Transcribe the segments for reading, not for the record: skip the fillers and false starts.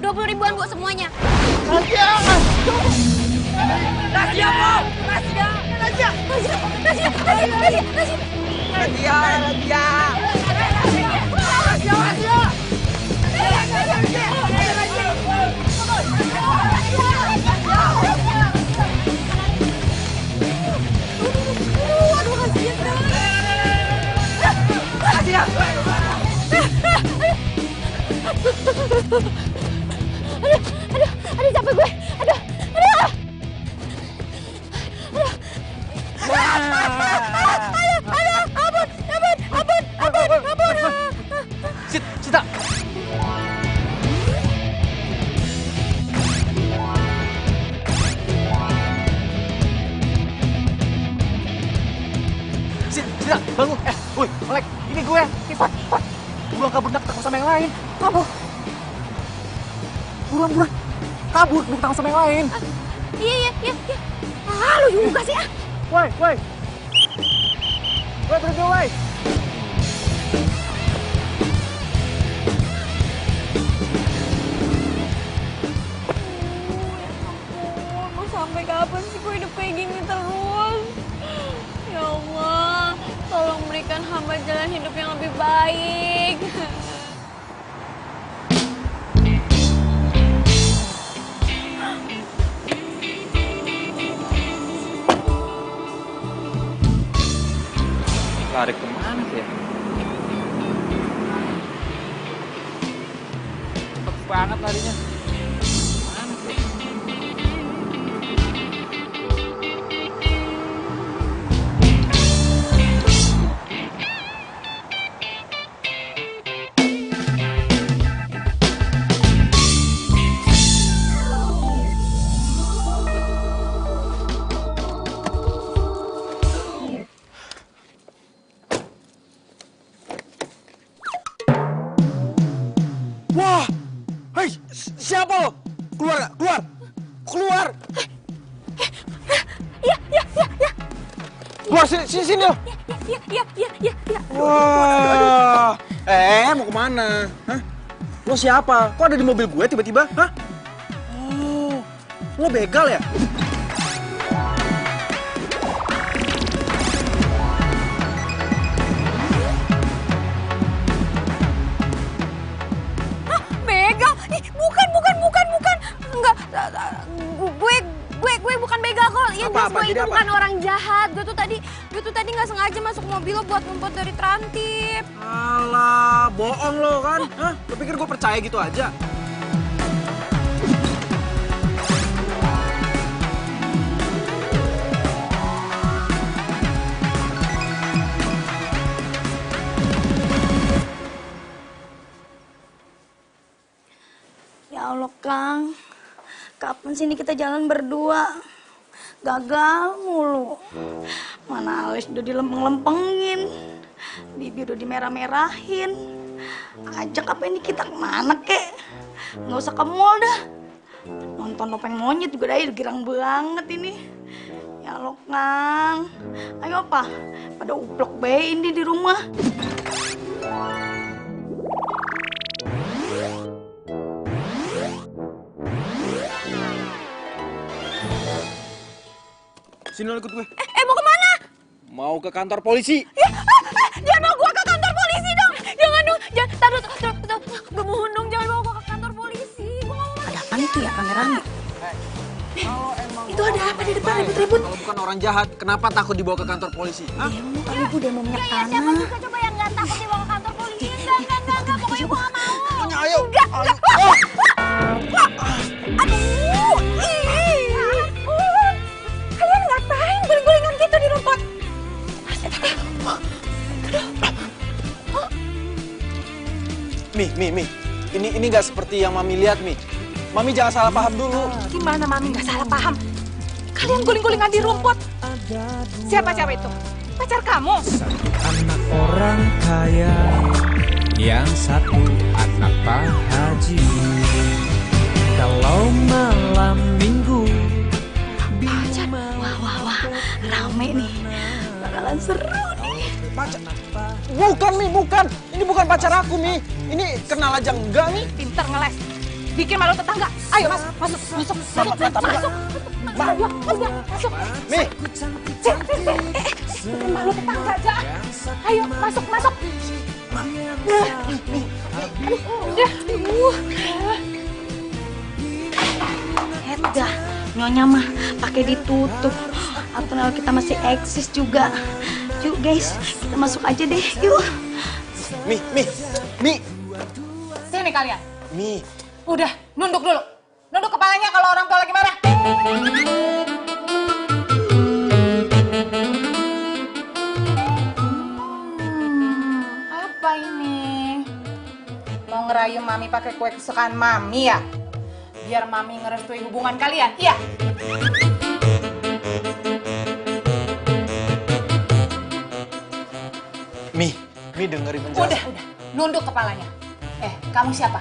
20 ribuan Bu semuanya. Razia! Razia, Bu! Razia! Razia! Razia! Aduh, capek gue. Aduh. Ampun. Sita! Sita, bangun! Woi, Melek, ini gue! Cepat! Buruan kabur, takut sama yang lain! Kabur! Buruan! Kabur, takut sama yang lain! Iya. Lu juga sih, ah! Woi, berhenti, woi! Mau sampai kapan sih gue hidup kayak gini terus? Ya Allah, tolong berikan hamba jalan hidup yang lebih baik. Lari kemana sih ya? Cepet banget larinya. Mana sih? Wah! Hei, siapa lo? Keluar! Iya. Keluar sini lo! Iya. Wah! Mau kemana? Hah? Lo siapa? Kok ada di mobil gue tiba-tiba? Hah? Oh, lo begal ya? Begal? Ih, bukan. Enggak, gue bukan begal kok. Yang jelas gue itu bukan orang jahat. Gue tuh tadi nggak sengaja masuk mobil lo buat ngumpet dari Trantip. Alah, bohong lo kan? Hah? Lo pikir gue percaya gitu aja? Ya Allah, Kang. Kapan sih ini kita jalan berdua? Gagal mulu. Mana alis udah dilempeng-lempengin. Bibir udah dimerah-merahin. Ajak apa ini kita kemana, kek? Nggak usah ke mall dah. Nonton topeng monyet juga dah, girang banget ini. Ya Allah, Kang. Ayo, apa? Pada uplok bae ini di rumah. Sini lo ikut gue. Mau kemana? Mau ke kantor polisi. Jangan bawa gue ke kantor polisi dong. Jangan dong. Taruh. Gue mohon dong, jangan bawa gue ke kantor polisi. Gue nggak mau. Ada apaan itu ya, rame-rame? Kalau emang Itu ada apa di depan ribut-ribut? Kalau bukan orang jahat, kenapa takut dibawa ke kantor polisi? Hah? Demo kali Bu, demo minyak Iya, siapa tanah. juga coba yang nggak takut dibawa ke kantor polisi? Enggak. Pokoknya gue nggak mau. Ayo. Enggak. Aduh. Kalian ngapain guling-gulingan gitu di rumput? Mi. Ini nggak seperti yang Mami lihat, Mi. Mami jangan salah paham dulu. Gimana Mami nggak salah paham? Kalian guling-gulingan di rumput. Siapa itu? Pacar kamu? Satu anak orang kaya, yang satu anak Pak Haji. Kalau malam minggu, Pacar. Wah. Rame nih. Bakalan seru nih. Pacar? Bukan, Mi, bukan. Ini bukan pacar aku, Mi. Ini kenal aja enggak, Mi. Pinter ngeles. bikin malu tetangga. Ayo masuk. Ayo, masuk. Mi, Bikin malu tetangga aja. Ayo, masuk. Dah, nyonya mah pakai ditutup. Atau kita masih eksis juga. Yuk guys, kita masuk aja deh. Yuk. Mi. Sini kalian. Mi. Udah, nunduk dulu. Nunduk kepalanya kalau orang tua lagi marah. Apa ini? Mau ngerayu Mami pakai kue kesukaan Mami ya? Biar Mami ngerestui hubungan kalian, iya? Mi dengerin penjelasan. Udah. Nunduk kepalanya. Kamu siapa?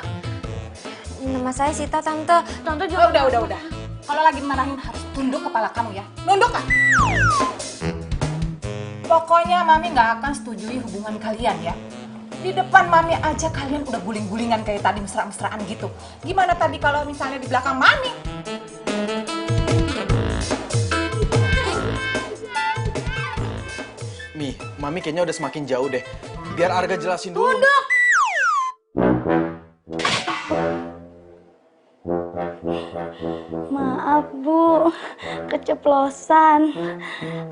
Nama saya Sita, Tante. Tante juga... Udah. Kalau lagi marahin harus tunduk kepala kamu ya. Nunduk kan? Pokoknya Mami nggak akan setujui hubungan kalian ya. Di depan Mami aja kalian udah guling-gulingan kayak tadi mesra-mesraan gitu. Gimana tadi kalau misalnya di belakang Mami? Mi, Mami kayaknya udah semakin jauh deh. Biar Arga jelasin dulu. Tunduk! Maaf Bu, keceplosan.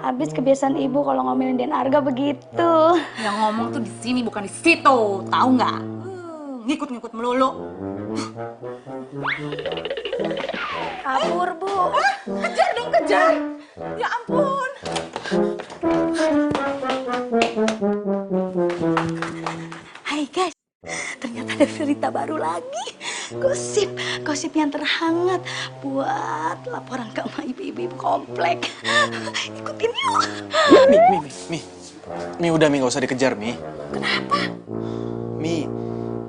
Habis kebiasaan ibu kalau ngomelin Den Arga begitu. Yang ngomong tuh di sini bukan di situ, tahu nggak? Ngikut-ngikut melulu. Kabur Bu. Kejar dong, kejar! Ya ampun! Hai guys, ternyata ada berita baru lagi. Gosip yang terhangat buat laporan ke ibu-ibu komplek. Ikutin yuk. Mi, udah Mi, gak usah dikejar Mi. Kenapa? Mi,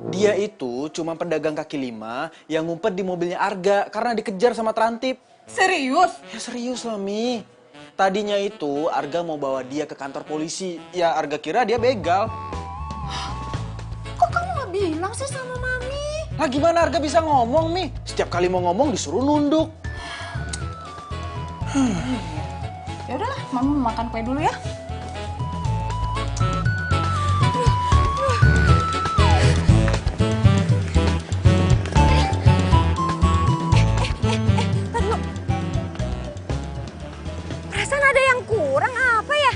dia itu cuma pedagang kaki lima yang ngumpet di mobilnya Arga karena dikejar sama Trantip. Serius? Ya serius lah Mi. Tadinya itu Arga mau bawa dia ke kantor polisi. Ya Arga kira dia begal. Kok kamu nggak bilang sih sama Mami? Lah gimana Arga bisa ngomong Mi? Setiap kali mau ngomong disuruh nunduk. Ya udahlah, Mami mau makan kue dulu ya. Perasaan ada yang kurang apa ya?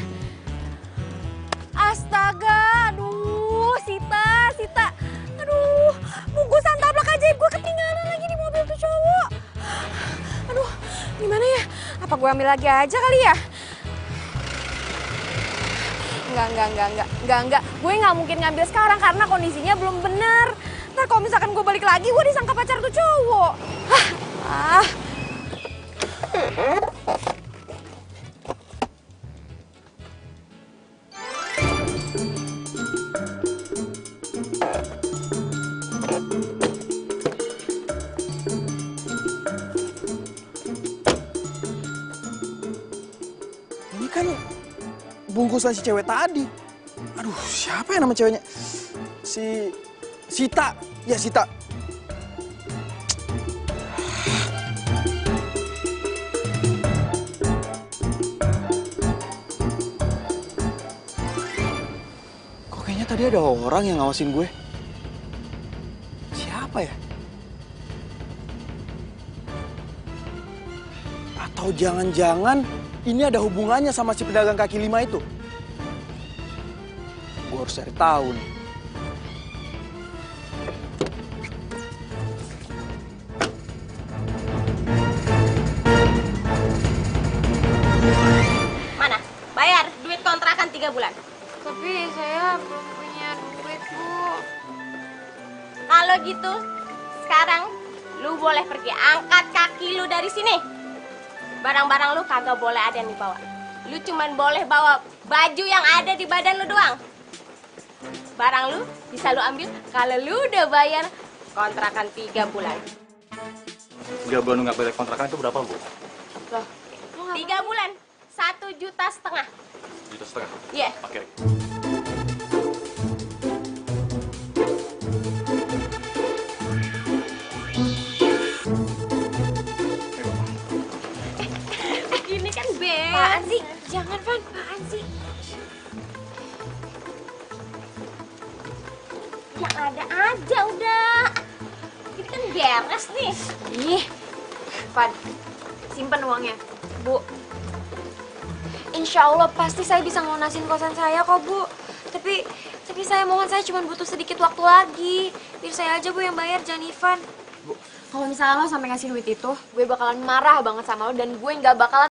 Astaga, aduh, Sita. Aduh, bungkusan taplak ajaib gue ketinggalan lagi di mobil tuh cowok. Aduh, gimana ya? Apa gue ambil lagi aja kali ya? Enggak. Gue nggak mungkin ngambil sekarang karena kondisinya belum bener. Ntar kalau misalkan gue balik lagi, gue disangka pacar tuh cowok. Ini kan bungkusan si cewek tadi. Aduh, siapa ya nama ceweknya? Si Sita. Ya, Sita. Kok kayaknya tadi ada orang yang ngawasin gue? Siapa ya? Atau jangan-jangan ini ada hubungannya sama si pedagang kaki lima itu? Gue harus cari tahu nih. Mana? Bayar duit kontrakan 3 bulan. Tapi saya belum punya duit, Bu. Kalau gitu, sekarang lu boleh pergi. Angkat kaki lu dari sini. Barang-barang lu kagak boleh ada yang dibawa. Lu cuman boleh bawa baju yang ada di badan lu doang. Barang lu bisa lu ambil kalau lu udah bayar kontrakan 3 bulan. 3 bulan nggak bayar kontrakan itu berapa, Bu? Loh, 3 bulan, 1,5 juta. 1,5 juta? Iya. Oke. Yang ada aja udah. Ini kan beres nih. Ih, Van, simpen uangnya. Bu, insya Allah pasti saya bisa ngelunasin kosan saya kok, Bu. Tapi saya mohon, saya cuma butuh sedikit waktu lagi. Biar saya aja, Bu, yang bayar, jangan Ivan. Bu, kalau misalnya lo sampai ngasih duit itu, gue bakalan marah banget sama lo dan gue nggak bakalan.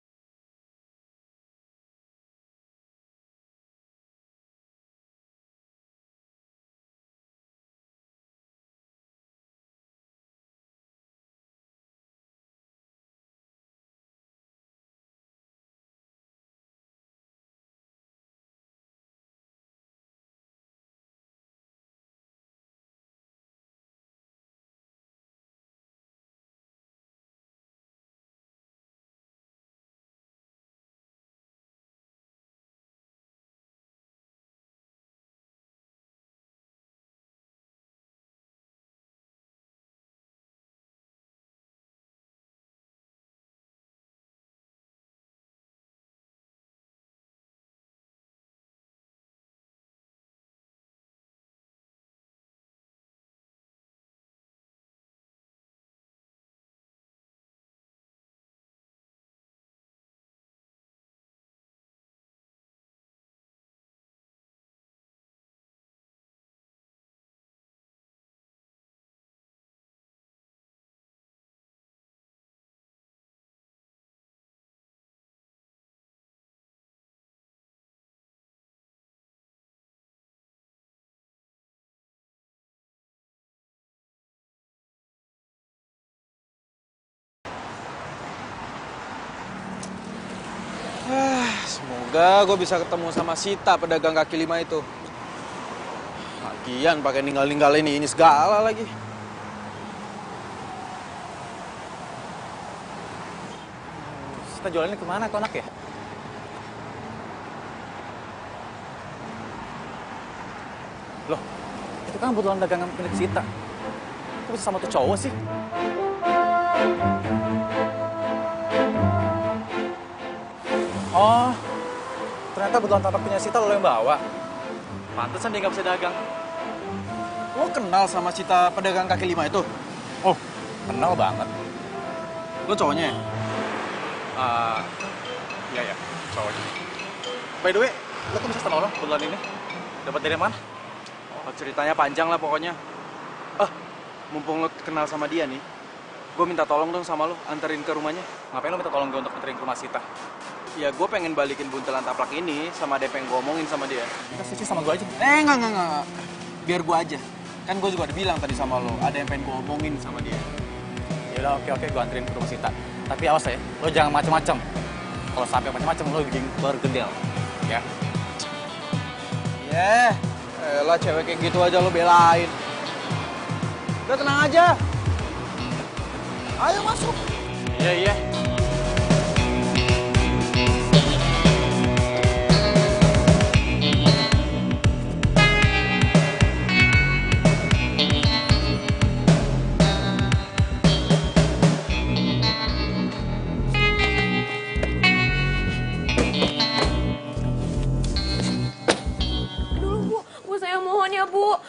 Semoga gue bisa ketemu sama Sita, pedagang kaki lima itu. Lagian pakai ninggalin ini segala lagi. Kita jualannya kemana tuh anak ya? Loh, itu kan kebetulan dagangan milik Sita. Kok bisa sama tuh cowok sih? Oh, ternyata kebetulan tapak punya Sita lo yang bawa. Pantesan dia nggak bisa dagang. Lo kenal sama Sita pedagang kaki lima itu? Oh, kenal banget. Lo cowoknya ya? Iya, cowoknya. By the way, lo kok bisa tolong kebetulan ini? Dapat dari mana? Oh, ceritanya panjang lah pokoknya. Mumpung lo kenal sama dia nih, gue minta tolong dong sama lo, anterin ke rumahnya. Ngapain lo minta tolong gue untuk anterin ke rumah Sita? Ya gue pengen balikin buntelan taplak ini sama DP yang gue omongin sama dia. Kita switch sama gue aja. Enggak. Biar gue aja. Kan gue juga udah bilang tadi sama lo, ada yang pengen gue omongin sama dia. Yaudah, oke, gue anterin ke rumah Sita. Tapi awas ya, lo jangan macem-macem. Kalau sampai macem-macem, lo bikin bergedel. Ya? Elah cewek kayak gitu aja lo belain. Udah tenang aja. Ayo masuk. Iya. Saya mohon ya, Bu.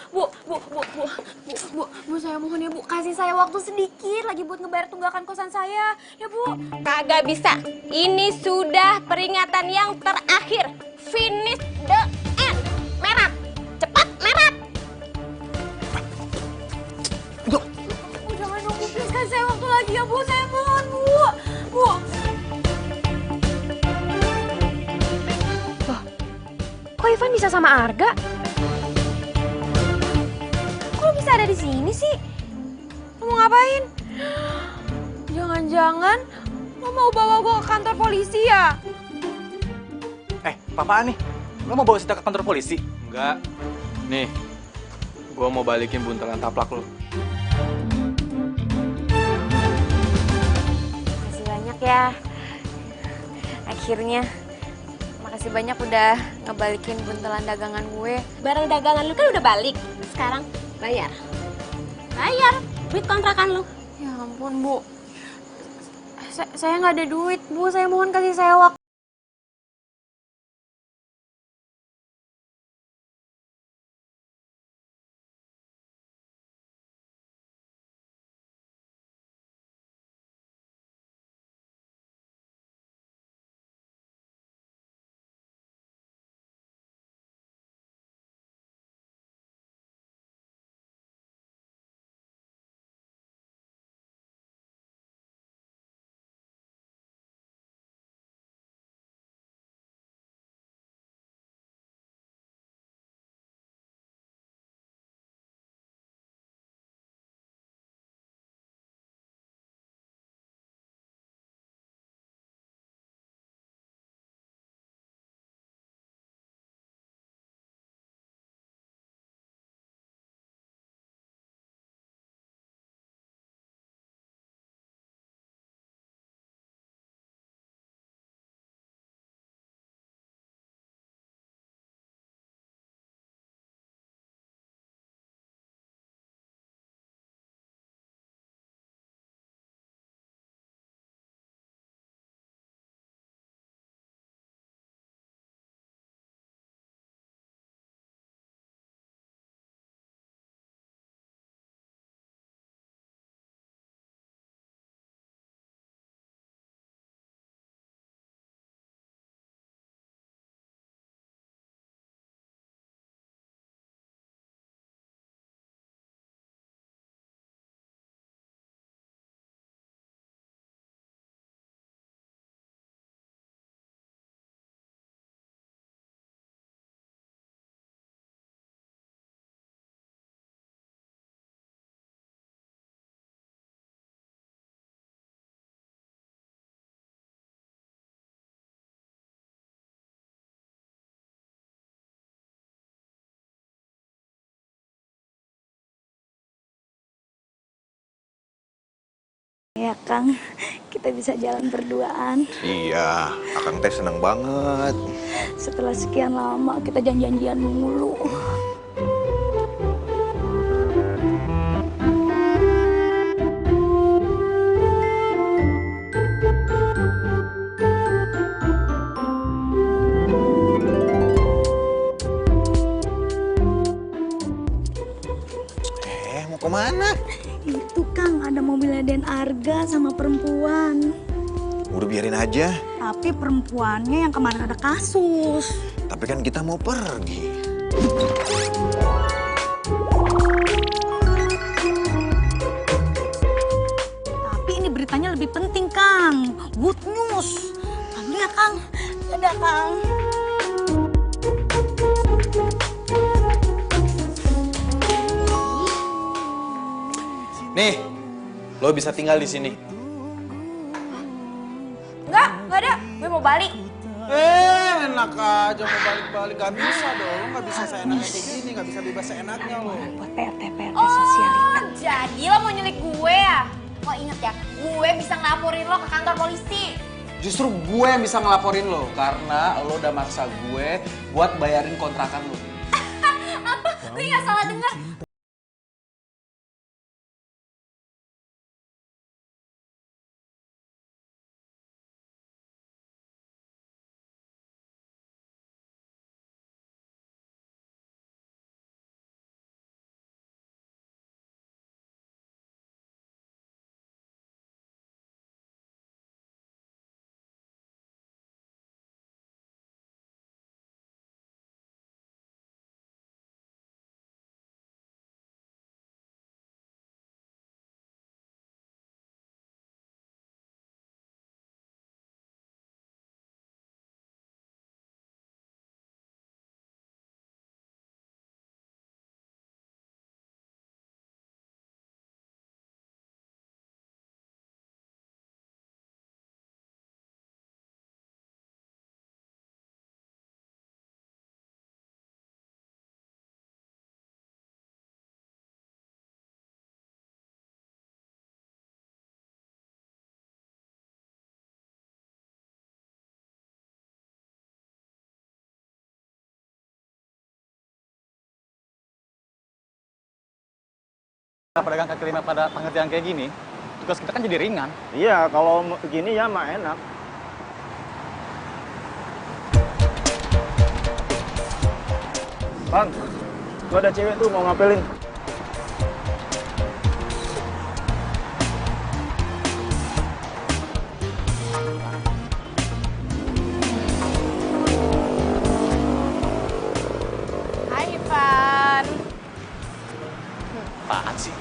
Bu, saya mohon ya, Bu. Kasih saya waktu sedikit lagi buat ngebayar tunggakan kosan saya. Ya, Bu. Kagak bisa. Ini sudah peringatan yang terakhir. Finish the end. Merah. Cepat, merah. Bu, jangan dong, Bu. Please kasih saya waktu lagi ya, Bu. Saya mohon, Bu. Loh, kok Ivan bisa sama Arga? Kok bisa ada di sini sih? Lo mau ngapain? Jangan-jangan lo mau bawa gue ke kantor polisi ya? Apaan nih? Lo mau bawa Sita ke kantor polisi? Enggak. Nih, gue mau balikin buntelan taplak lo. Makasih banyak ya. Akhirnya. Makasih banyak udah ngebalikin buntelan dagangan gue. Barang dagangan lu kan udah balik. Sekarang bayar. Bayar duit kontrakan lu. Ya ampun, Bu. Saya nggak ada duit, Bu. Saya mohon kasih saya waktu. Ya Kang, kita bisa jalan berduaan. Iya, Akang teh seneng banget. Setelah sekian lama kita janjian mulu. Mau kemana? Itu Kang, ada mobilnya Den Arga sama perempuan. Udah biarin aja. Tapi perempuannya yang kemarin ada kasus. Tapi kan kita mau pergi. Tapi ini beritanya lebih penting Kang. Good news. Panggil ya Kang. Dadah Kang. Nih, lo bisa tinggal di sini. Enggak ada. Gue mau balik. Enak aja mau balik-balik. Gak bisa dong, lo gak bisa seenaknya kayak gini, gak bisa bebas seenaknya lo. Buat PRT sosialita. Jadi lo mau nyulik gue ya? Lo inget ya, gue bisa ngelaporin lo ke kantor polisi. Justru gue yang bisa ngelaporin lo, karena lo udah maksa gue buat bayarin kontrakan lo. Apa? Gue gak salah dengar. Pedagang kaki lima pada pengertian kayak gini, tugas kita kan jadi ringan. Iya, kalau begini ya mah enak. Bang, gua ada cewek tuh mau ngapelin. Hai Ivan. Apaan sih?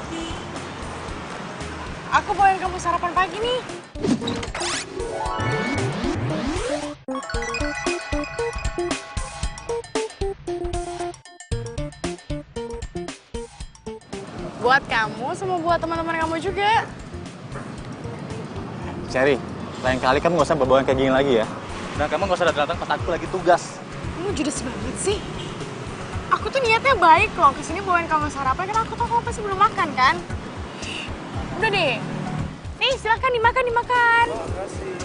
Aku bawain kamu sarapan pagi nih. Buat kamu sama buat teman-teman kamu juga. Cherry, lain kali kamu nggak usah bawa kayak gini lagi ya. Dan kamu nggak usah datang pas aku lagi tugas. Kamu judes banget sih. Aku tuh niatnya baik loh, kesini bawain kamu sarapan karena aku tahu kamu pasti belum makan kan. Udah deh. Nih silakan dimakan.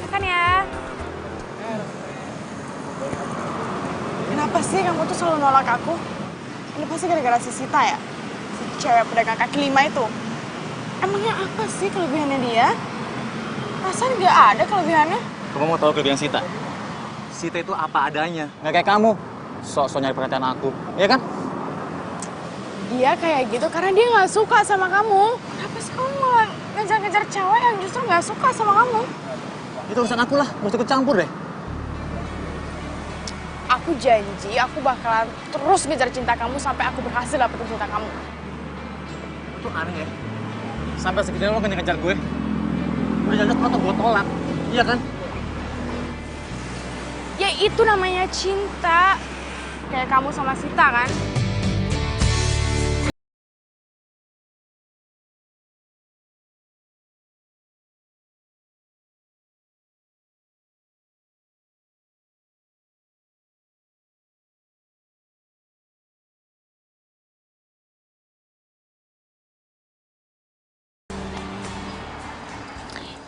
Makan ya. Kenapa sih kamu tuh selalu nolak aku? Ini pasti gara-gara si Sita ya? Si cewek pedagang kaki lima itu. Emangnya apa sih kelebihannya dia? Perasaan nggak ada kelebihannya. Kamu mau tahu kelebihan Sita? Sita itu apa adanya, nggak kayak kamu. Sok-sok nyari perhatian aku, iya kan? Dia kayak gitu karena dia nggak suka sama kamu. Kenapa sih kamu malah ngejar-ngejar cewek yang justru nggak suka sama kamu? Itu urusan aku lah, gak usah ikut campur deh. Aku janji aku bakalan terus ngejar cinta kamu sampai aku berhasil dapetin cinta kamu. Itu aneh ya. Sampai segini lo ngejar gue. Udah jelas lo gue tolak, iya kan? Ya itu namanya cinta. Kayak kamu sama Sita kan?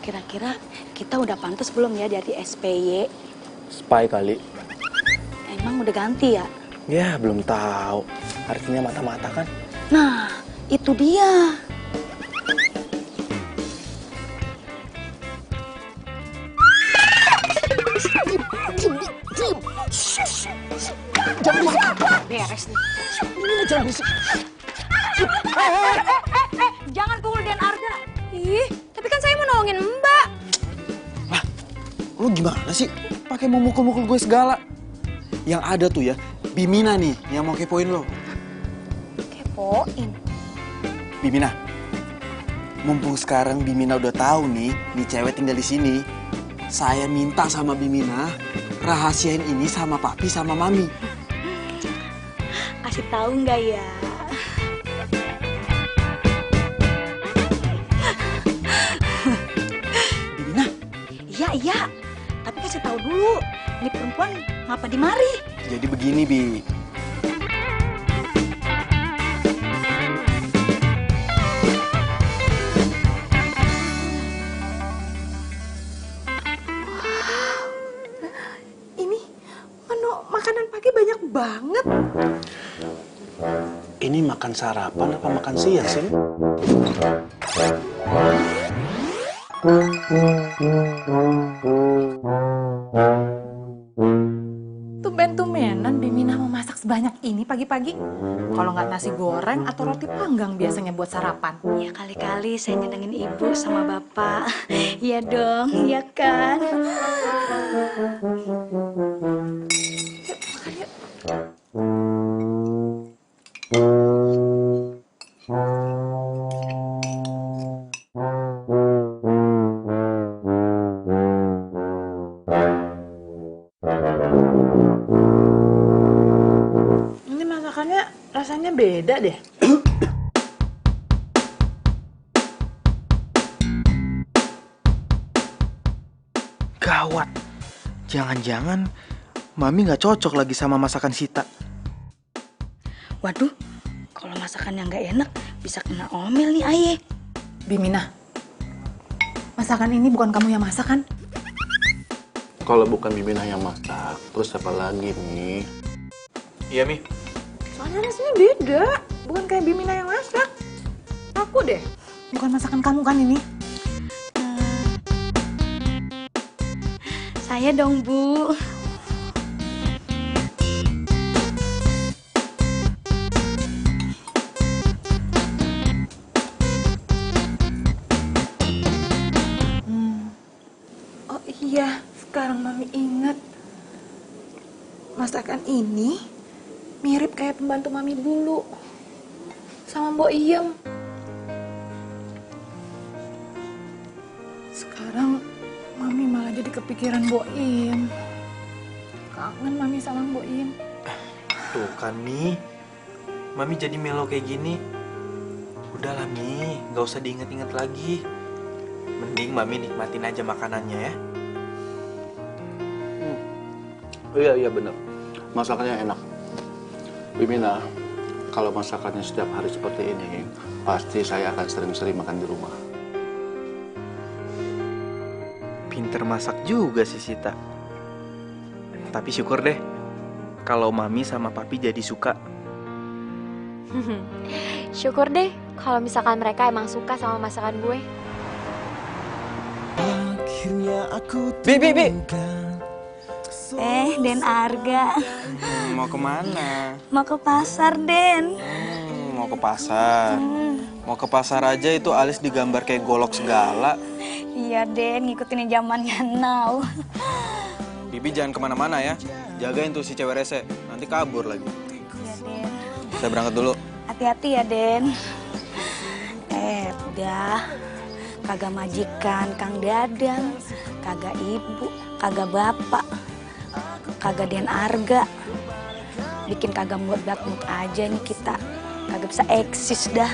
Kira-kira kita udah pantas belum ya dari SPY? Spy kali. Emang udah ganti ya? Ya, belum tahu. Artinya mata-mata kan? Nah, itu dia. Beres nih. Jangan pukul Den Arga. Ih, tapi kan saya mau nolongin Mbak. Lah, lu gimana sih? Pakai mau mukul-mukul gue segala. Yang ada tuh ya, Bimina nih yang mau kepoin lo. Kepoin? Bimina, mumpung sekarang Bimina udah tahu nih cewek tinggal di sini. Saya minta sama Bimina, rahasiain ini sama papi sama mami. Kasih tahu nggak ya? Bimina? Iya. Tapi kasih tahu dulu. Ini perempuan ngapa di mari? Jadi begini, Bi. Ini menu makanan pagi banyak banget. Ini makan sarapan apa makan siang sih? Tumben-tumbenan Bimina mau masak sebanyak ini pagi-pagi. Kalau nggak nasi goreng atau roti panggang biasanya buat sarapan. Ya kali-kali saya nyenengin ibu sama bapak. Iya dong, iya kan? Ini masakannya rasanya beda deh. Gawat. Jangan-jangan Mami nggak cocok lagi sama masakan Sita. Waduh, kalau masakan yang nggak enak bisa kena omel nih Aye. Bimina, masakan ini bukan kamu yang masak kan? Kalau bukan Bimina yang masak, terus siapa lagi nih? Iya, Mi. Soalnya rasanya beda, bukan kayak Bimina yang masak. Aku deh, bukan masakan kamu kan ini? Saya dong, Bu. Oh iya, sekarang Mami ingat. Masakan ini mirip kayak pembantu Mami dulu. Sama Mbok Iem. Sekarang Mami malah jadi kepikiran Mbok Iem. Kangen Mami sama Mbok Iem. Tuh kan, Mi. Mami jadi melo kayak gini. Udahlah, Mi. Nggak usah diinget-inget lagi. Mending Mami nikmatin aja makanannya ya. Iya bener. Masakannya enak. Bimina, kalau masakannya setiap hari seperti ini, pasti saya akan sering-sering makan di rumah. Pinter masak juga sih Sita. Tapi syukur deh kalau Mami sama Papi jadi suka. Syukur deh kalau misalkan mereka emang suka sama masakan gue. Bi. Den Arga. Mau kemana? Mau ke pasar, Den. Mau ke pasar. Mau ke pasar aja itu alis digambar kayak golok segala. Iya, Den. Ngikutin zamannya now. Bibi jangan kemana-mana ya. Jagain tuh si cewek rese. Nanti kabur lagi. Iya, Den. Saya berangkat dulu. Hati-hati ya, Den. Udah. Kagak majikan Kang Dadang. Kagak ibu. Kagak bapak. Kagak Den Arga. Bikin kagak mood aja nih kita. Kagak bisa eksis dah.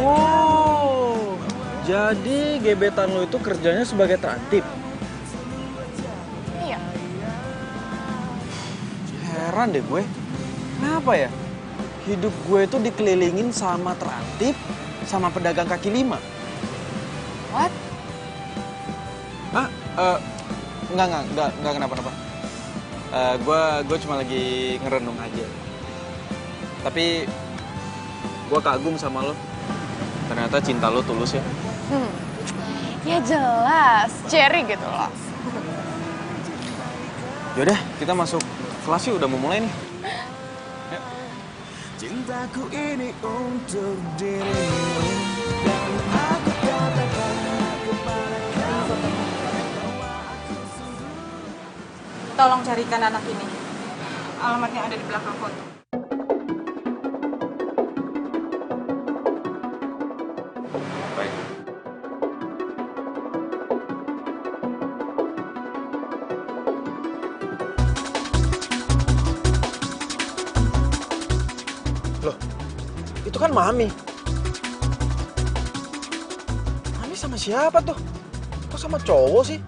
Oh, jadi gebetan lo itu kerjanya sebagai terantip? Iya. Heran deh gue, kenapa ya? Hidup gue tuh dikelilingin sama terantip, sama pedagang kaki lima. What? Hah? Enggak kenapa-napa. Gue cuma lagi ngerenung aja. Tapi gue kagum sama lo. Ternyata cinta lo tulus ya. Ya jelas, Cherry gitu loh. Yaudah, kita masuk kelas yuk, udah mau mulai nih. Cintaku ini untuk dirimu dan aku katakan kepada kamu. Tolong carikan anak ini. Alamatnya ada di belakang foto. Baik. Loh, itu kan Mami. Mami sama siapa tuh? Kok sama cowok sih?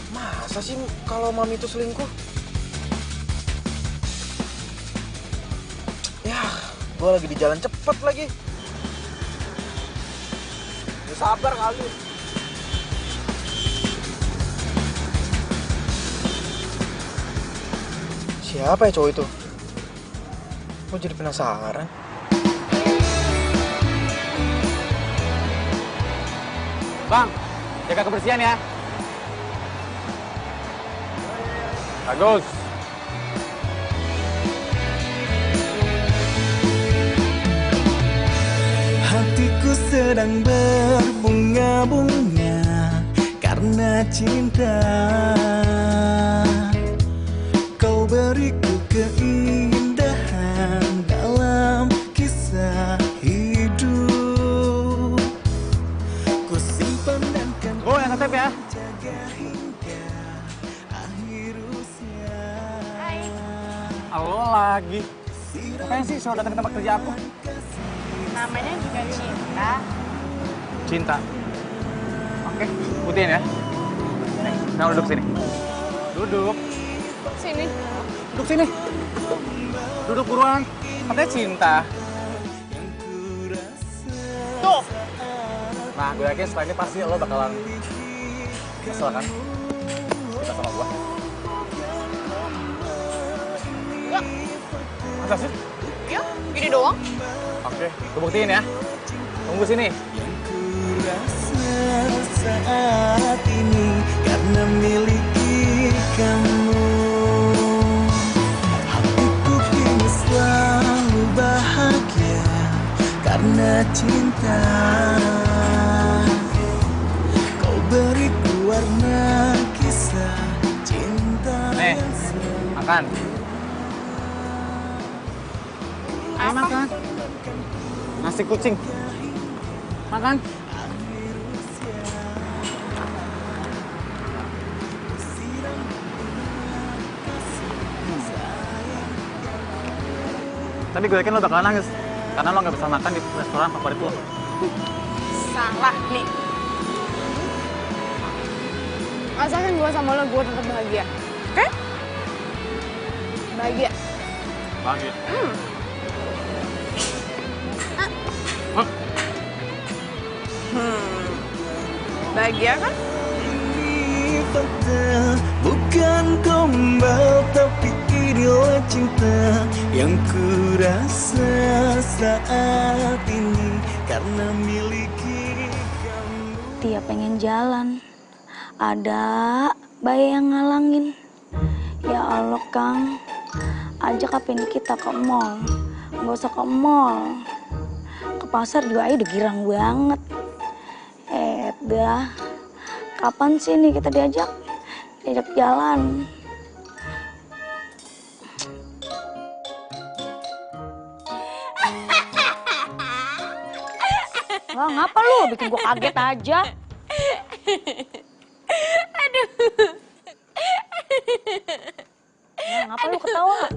Masa sih kalau Mami itu selingkuh? Ya, gue lagi di jalan cepet lagi. Ya, sabar kali. Siapa ya cowok itu? Gue jadi penasaran. Bang, jaga kebersihan ya. Bagus. Hatiku sedang berbunga-bunga karena cinta. Kau beriku keindahan dalam kisah hidup. Ku simpan dan kan Gue yang ngetep ya. jaga hingga akhir usia. Halo lagi. Ngapain sih selalu datang ke tempat kerja aku? Namanya juga cinta. Cinta. Oke, buktiin ya. Nah, duduk sini. Duduk. Sini. Duduk sini. Duduk buruan. Katanya cinta. Tuh. Nah, gue yakin setelah ini pasti lo bakalan kesel kan? Cinta sama gue. Enggak. Masa sih? Ya, gini doang. Oke, gue buktiin ya. Tunggu sini. Rasa saat ini karena miliki kamu. Hatiku kini selalu bahagia karena cinta. Kau beriku warna kisah cinta. Nih, makan. Ayo makan. Nasi kucing. Makan. Tapi gue yakin lo bakalan nangis karena lo nggak bisa makan di restoran favorit lo. Salah nih. Asalkan gue sama lo, gue tetap bahagia. Oke? Bahagia. Bahagia. Bahagia kan? Ini fakta, bukan gombal, tapi inilah cinta yang ku rasa saat ini karena miliki kamu. Dia pengen jalan, ada bayi yang ngalangin. Ya Allah Kang, ajak apa ini kita ke mall. Nggak usah ke mall, ke pasar juga aja udah girang banget. Dah, kapan sih nih kita diajak jalan? Wah, ngapa lu? Bikin gua kaget aja. Aduh. Nah, ngapa lu ketawa?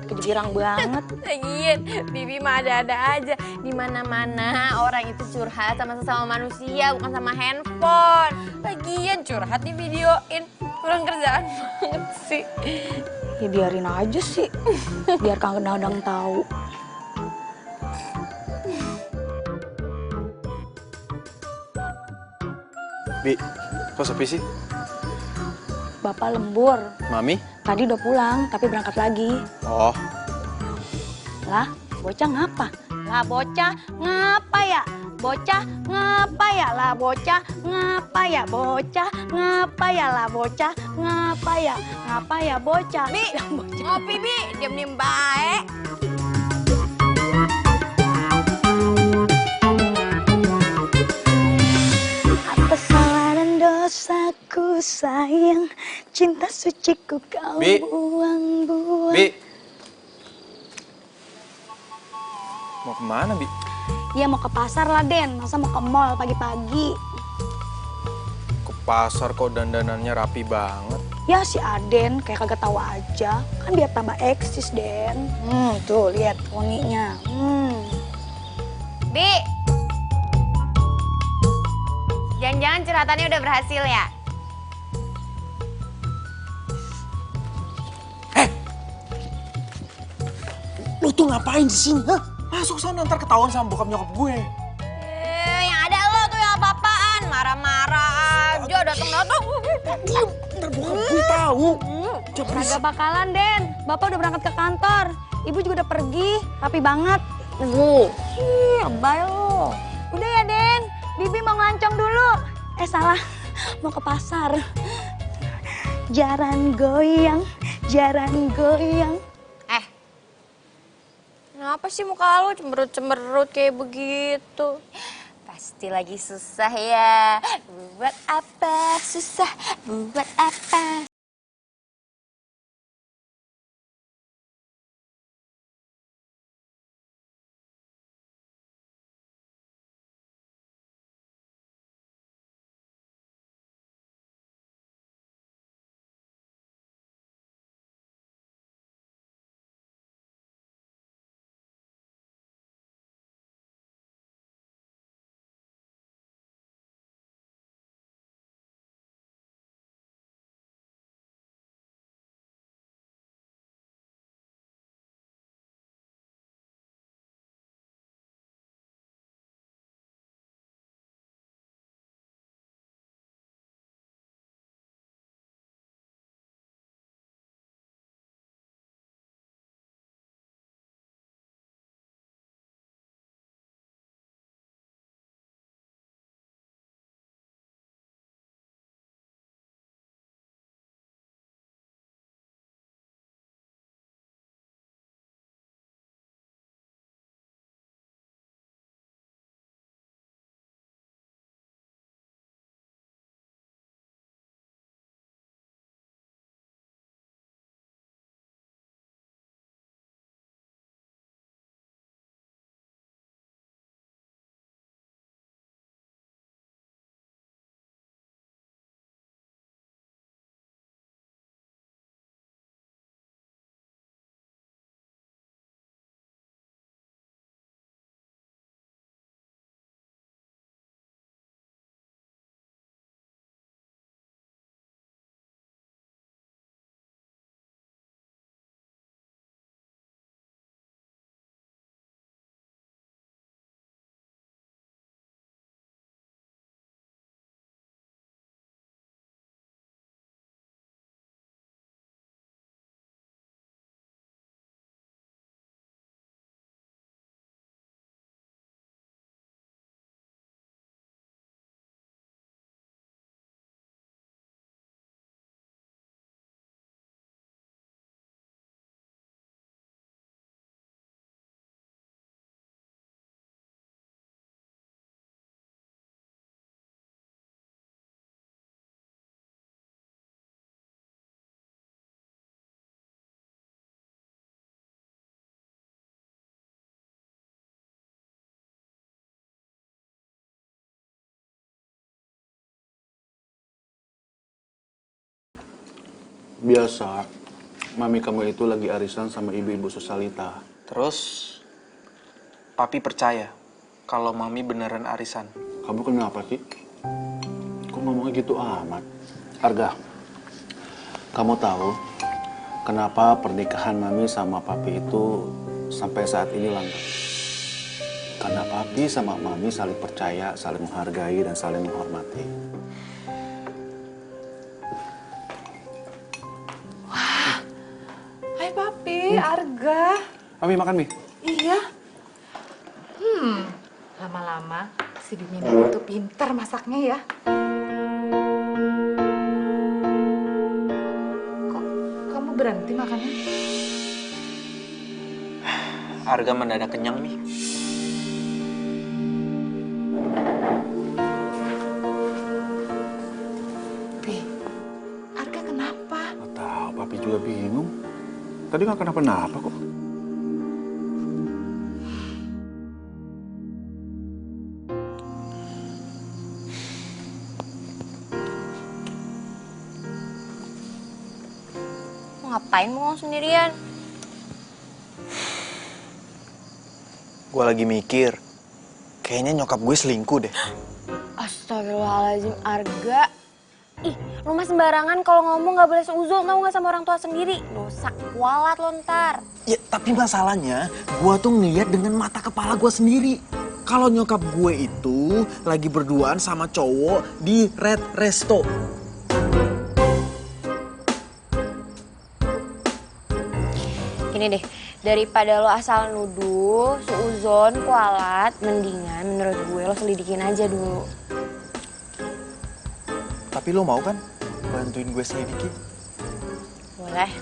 Kejirang banget. Lagian, Bibi mah ada-ada aja. Di mana-mana orang itu curhat sama sesama manusia, bukan sama handphone. Lagian curhat di videoin. kurang kerjaan banget sih. Ya biarin aja sih, biar Kang Dadang tahu. Bi, kok sepi sih? Bapak lembur. Mami? Tadi udah pulang, tapi berangkat lagi. Oh, Lah, bocah ngapa? Lah bocah ngapa ya? Bocah ngapa ya? Lah bocah ngapa ya? Bocah ngapa ya? Lah bocah ngapa ya? Ngapa ya bocah? Bi, ngopi Bi, diem-diem baik. Apa salah dan dosaku sayang, cinta suciku kau Bi. buang-buang. Bi. Mau kemana, Bi? Iya mau ke pasar lah Den, masa mau ke mall pagi-pagi? Ke pasar kok dandanannya rapi banget. Ya si Aden kayak kagak tahu aja, kan biar tambah eksis Den. Tuh lihat poninya. Bi, jangan-jangan curhatannya udah berhasil ya? Lu tuh ngapain di sini, ha? Masuk sana ntar ketahuan sama bokap nyokap gue. Yang ada lo tuh yang apa-apaan, marah-marah aja, datang-datang. Diam, ntar bokap gue tahu. Kagak bakalan Den, Bapak udah berangkat ke kantor. Ibu juga udah pergi, rapi banget. Ih, lebay lo. Udah ya Den, Bibi mau ngelancong dulu. Salah, mau ke pasar. Jaran goyang, jaran goyang. Kenapa sih muka lo cemberut-cemberut kayak begitu? Pasti lagi susah ya. Buat apa susah? Buat apa? Biasa, mami kamu itu lagi arisan sama ibu-ibu Susalita. Terus, papi percaya kalau mami beneran arisan. Kamu kenapa sih? Kok ngomongnya gitu amat? Arga, Kamu tahu kenapa pernikahan Mami sama Papi itu sampai saat ini langgeng? Karena Papi sama Mami saling percaya, saling menghargai, dan saling menghormati. Wah, hai Papi, Arga. Mami makan mie? Iya. Lama-lama si Bimina itu pintar masaknya ya. Kok kamu berhenti makannya? Arga mendadak kenyang, Mi. Pi, Arga kenapa? Nggak tahu, Papi juga bingung. Tadi nggak kenapa-napa kok. Ngapain bengong sendirian? Gue lagi mikir, kayaknya nyokap gue selingkuh deh. Astagfirullahaladzim, Arga. Ih, lu mah sembarangan kalau ngomong gak boleh seuzon, tau gak sama orang tua sendiri. Dosa kualat lo ntar. Ya, tapi masalahnya gue tuh ngeliat dengan mata kepala gue sendiri. Kalau nyokap gue itu lagi berduaan sama cowok di Red Resto. Gini deh, daripada lo asal nuduh, seuzon, kualat, mendingan menurut gue lo selidikin aja dulu. Tapi lo mau kan bantuin gue selidiki? Boleh.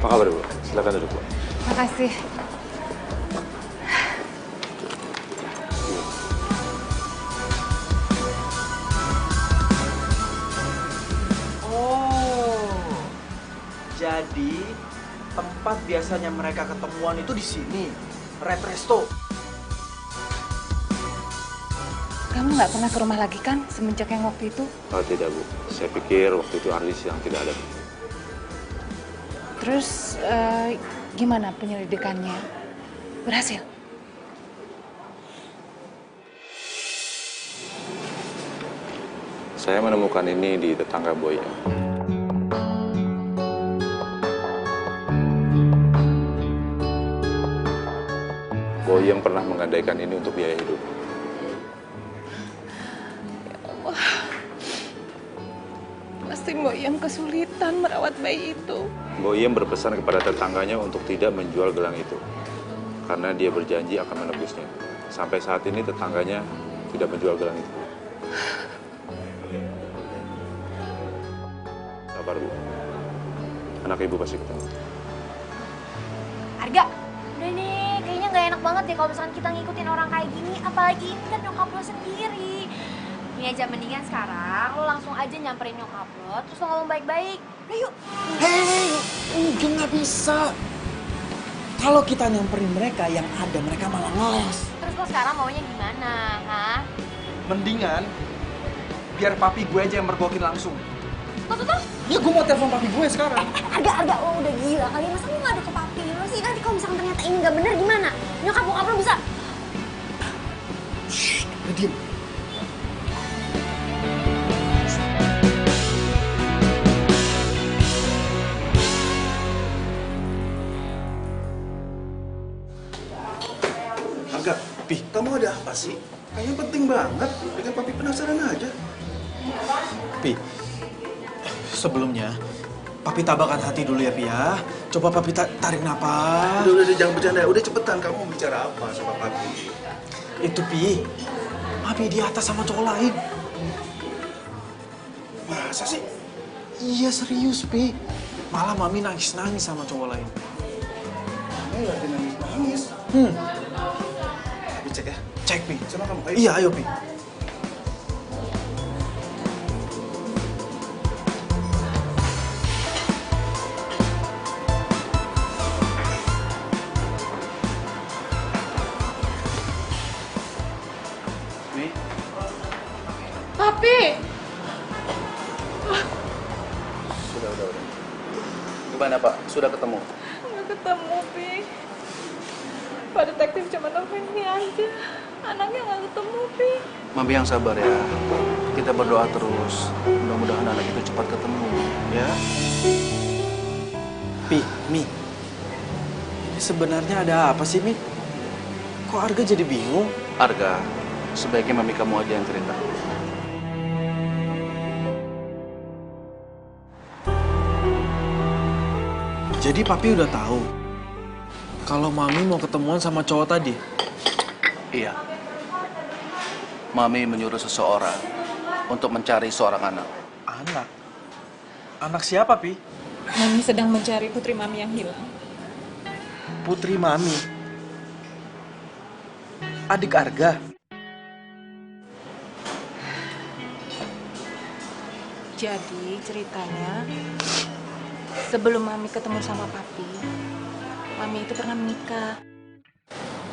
Apa kabar, Bu? Silakan duduk, Bu. Makasih. Oh, jadi tempat biasanya mereka ketemuan itu di sini, Red Resto. Kamu nggak pernah ke rumah lagi kan semenjak yang waktu itu? Oh tidak, Bu. Saya pikir waktu itu Arlis yang tidak ada. Terus gimana penyelidikannya? Berhasil? Saya menemukan ini di tetangga Boy. Boy yang pernah menggadaikan ini untuk biaya hidup. Pasti Mbok Yem kesulitan merawat bayi itu. Boyem berpesan kepada tetangganya untuk tidak menjual gelang itu. Karena dia berjanji akan menebusnya. Sampai saat ini tetangganya tidak menjual gelang itu. Sabar, Bu. Anak Ibu pasti ketemu. Arga, udah deh, kayaknya gak enak banget deh kalau misalkan kita ngikutin orang kayak gini. Apalagi ini kan nyokap lo sendiri. Ini aja mendingan sekarang lo langsung aja nyamperin nyokap lo, terus lo ngomong baik-baik. Udah yuk. Hei, udah nggak bisa. Kalau kita nyamperin mereka, yang ada mereka malah ngeles. Terus lo sekarang maunya gimana, ha? Mendingan biar papi gue aja yang mergokin langsung. Tuh. Ya gue mau telepon papi gue sekarang. Arga, lo udah gila kali. Masa lo gak ada ke papi lo sih? Nanti kalau misalkan ternyata ini gak bener gimana? Nyokap-bokap lo bisa... Shh, udah diem. Agak, Pi, kamu ada apa sih? Kayaknya penting banget. Bikin papi penasaran aja. Pi, sebelumnya papi tabahkan hati dulu ya, Pi ya. Coba papi tarik napas. Udah, jangan bercanda. Udah cepetan, kamu mau bicara apa sama papi? Itu, Pi. Papi di atas sama cowok lain. Masa sih? Iya, serius, Pi. Malah Mami nangis-nangis sama cowok lain. Mami lagi nangis-nangis. Tapi cek ya. Cek, Pi. Sama kamu, ayo. Iya, ayo, Pi. udah. Gimana Pak? Sudah ketemu? Nggak ketemu, Pi. Pak Detektif cuma nemuin ini aja. Anaknya nggak ketemu, Pi. Mami yang sabar ya. Kita berdoa terus. Mudah-mudahan anak itu cepat ketemu, ya. Pi, Mi. Ini sebenarnya ada apa sih, Mi? Kok Arga jadi bingung? Arga, sebaiknya mami kamu aja yang cerita. Jadi papi udah tahu kalau mami mau ketemuan sama cowok tadi. Iya. Mami menyuruh seseorang untuk mencari seorang anak. Anak? Anak siapa, Pi? Mami sedang mencari putri Mami yang hilang. Putri Mami. Adik Arga. Jadi ceritanya, sebelum Mami ketemu sama Papi, Mami itu pernah menikah.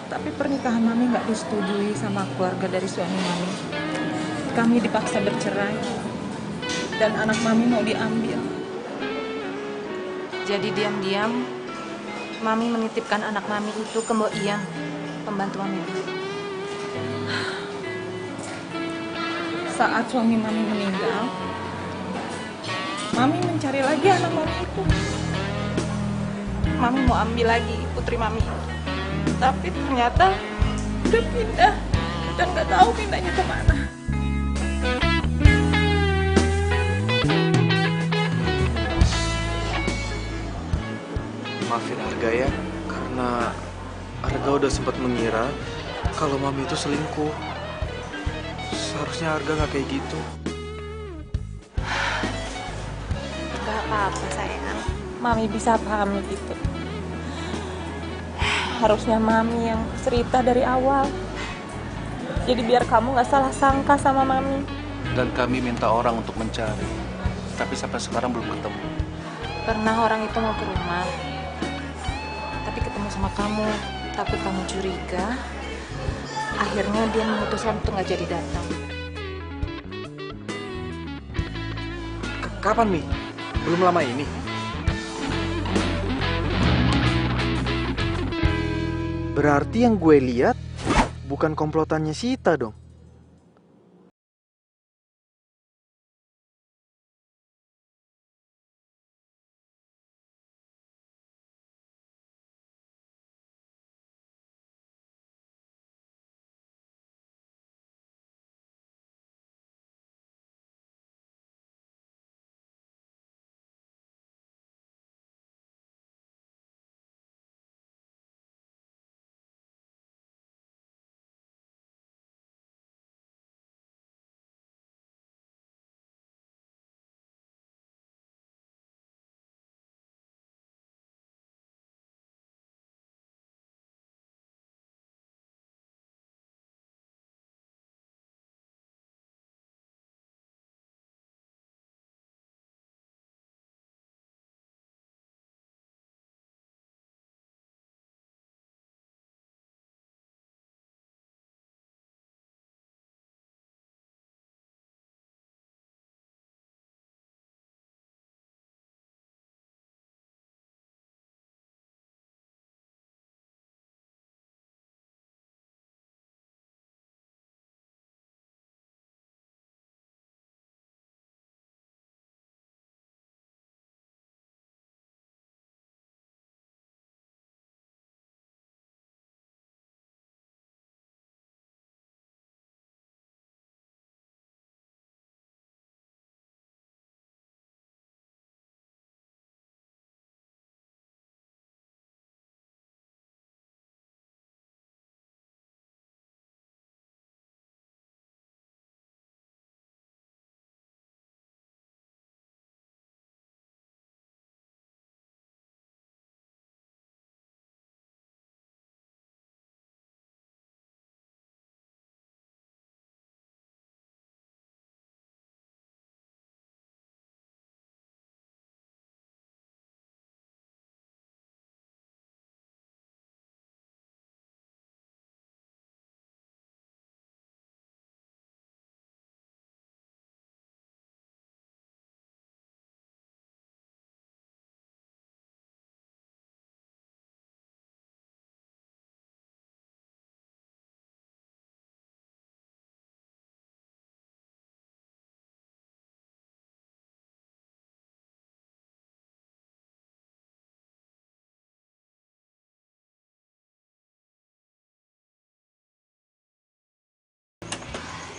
Tapi pernikahan Mami nggak disetujui sama keluarga dari suami Mami. Kami dipaksa bercerai, dan anak Mami mau diambil. Jadi diam-diam, Mami menitipkan anak Mami itu ke Mbok Iyang, pembantu Mami dulu. Saat suami Mami meninggal, Mami mencari lagi anak Mami itu. Mami mau ambil lagi putri Mami itu. Tapi ternyata udah pindah dan nggak tahu pindahnya kemana. Maafin Arga ya, karena Arga udah sempat mengira kalau Mami itu selingkuh. Seharusnya Arga nggak kayak gitu. Gak apa-apa sayang, Mami bisa paham gitu. Harusnya Mami yang cerita dari awal. Jadi biar kamu gak salah sangka sama Mami. Dan kami minta orang untuk mencari. Tapi sampai sekarang belum ketemu. Pernah orang itu mau ke rumah, tapi ketemu sama kamu, takut kamu curiga. Akhirnya dia memutuskan untuk gak jadi datang. Kapan, Mi? Belum lama ini? Berarti yang gue lihat bukan komplotannya Sita dong.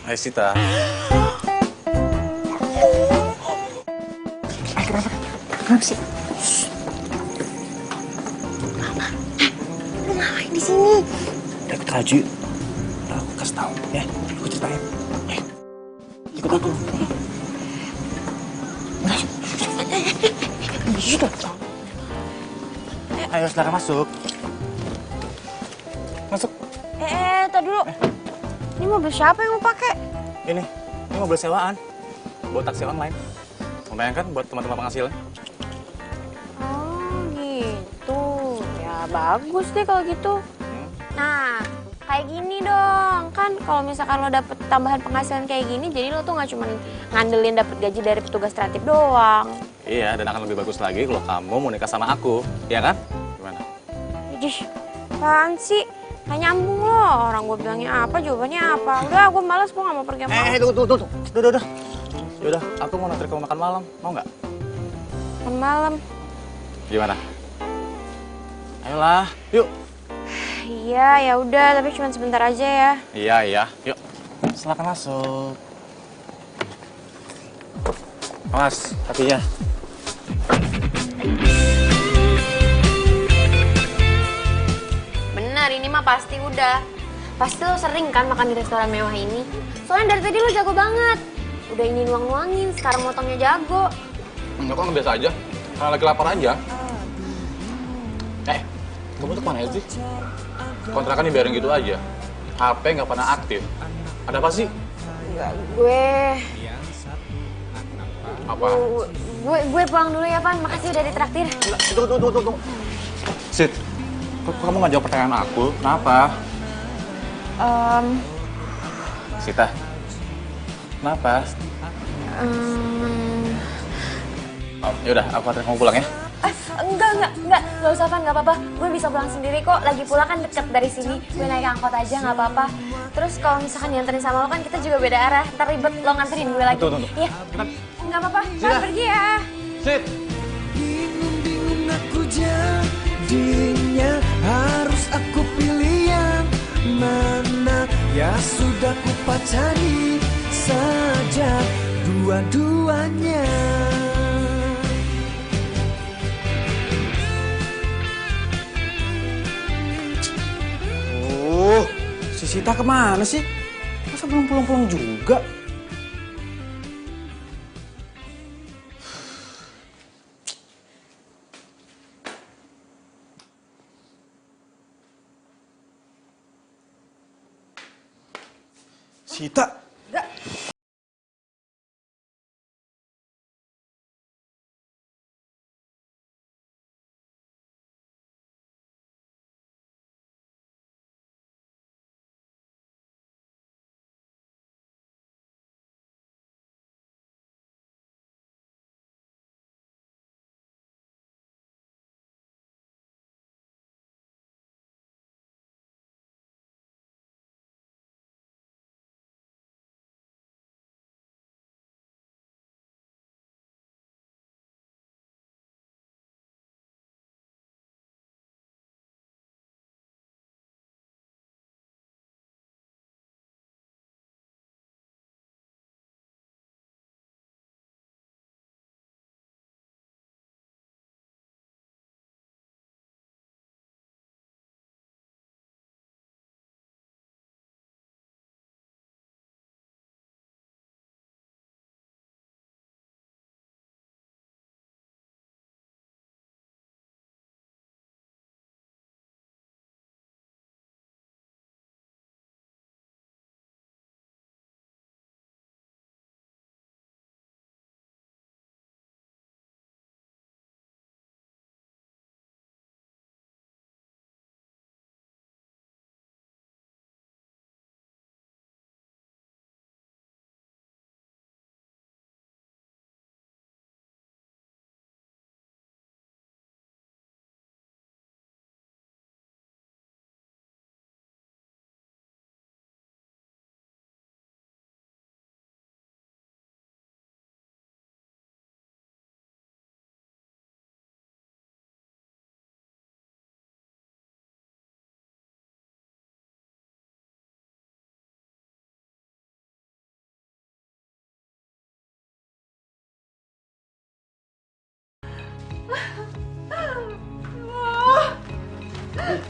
Hai Sita. Kenapa sih? Lu ngapain di sini? Deket Raju. Aku kasih tahu ya. Aku ceritain. Ikut aku. Ayo silakan masuk. Masuk. Tadi dulu. Ini mobil siapa yang mau pakai? Ini mobil sewaan. Buat taksi online. Lumayan kan buat teman-teman penghasilan. Oh gitu. Ya bagus deh kalau gitu. Nah, kayak gini dong. Kan kalau misalkan lo dapet tambahan penghasilan kayak gini, jadi lo tuh nggak cuma ngandelin dapet gaji dari petugas kreatif doang. Iya, dan akan lebih bagus lagi kalau kamu mau nikah sama aku. Iya kan? Gimana? Ih, apaan sih? Gak nyambung lo. Orang gue bilangnya apa, jawabannya apa. Udah, gue males, gue gak mau pergi sama lo. Tunggu. Udah. Yaudah, aku mau nanti kamu makan malam. Mau nggak? Makan malam. Gimana? Ayolah, yuk. Iya, ya udah, tapi cuma sebentar aja ya. Iya. Yuk. Silakan masuk. Awas, kakinya. Bener, ini mah pasti udah. Pasti lo sering kan makan di restoran mewah ini. Soalnya dari tadi lo jago banget. Udah ini nuang-nuangin, sekarang motongnya jago. Enggak kok, biasa aja. Karena lagi lapar aja. Kamu tuh kemana sih? Kontrakan dibiarin gitu aja. HP nggak pernah aktif. Ada apa sih? Enggak, gue Apa? gue pulang dulu ya, Pan. Makasih udah ditraktir. Tunggu. Sid, kok kamu nggak jawab pertanyaan aku? Kenapa? Sita, kenapa? Yaudah, aku anterin kamu pulang ya. Enggak. Gak usah, Pan. Gak apa-apa. Gue bisa pulang sendiri kok. Lagi pula kan deket dari sini. Gue naik angkot aja, gak apa-apa. Terus kalau misalkan dianterin sama lo kan kita juga beda arah. Ntar ribet lo nganterin gue lagi. Tunggu. Iya. Gak apa-apa. Pan, pergi ya. Sid. Bingung aku jadinya, harus aku pilih yang mana? Ya sudah ku pacari saja dua-duanya. Si Sita kemana sih? Masa belum pulang-pulang juga? Sita?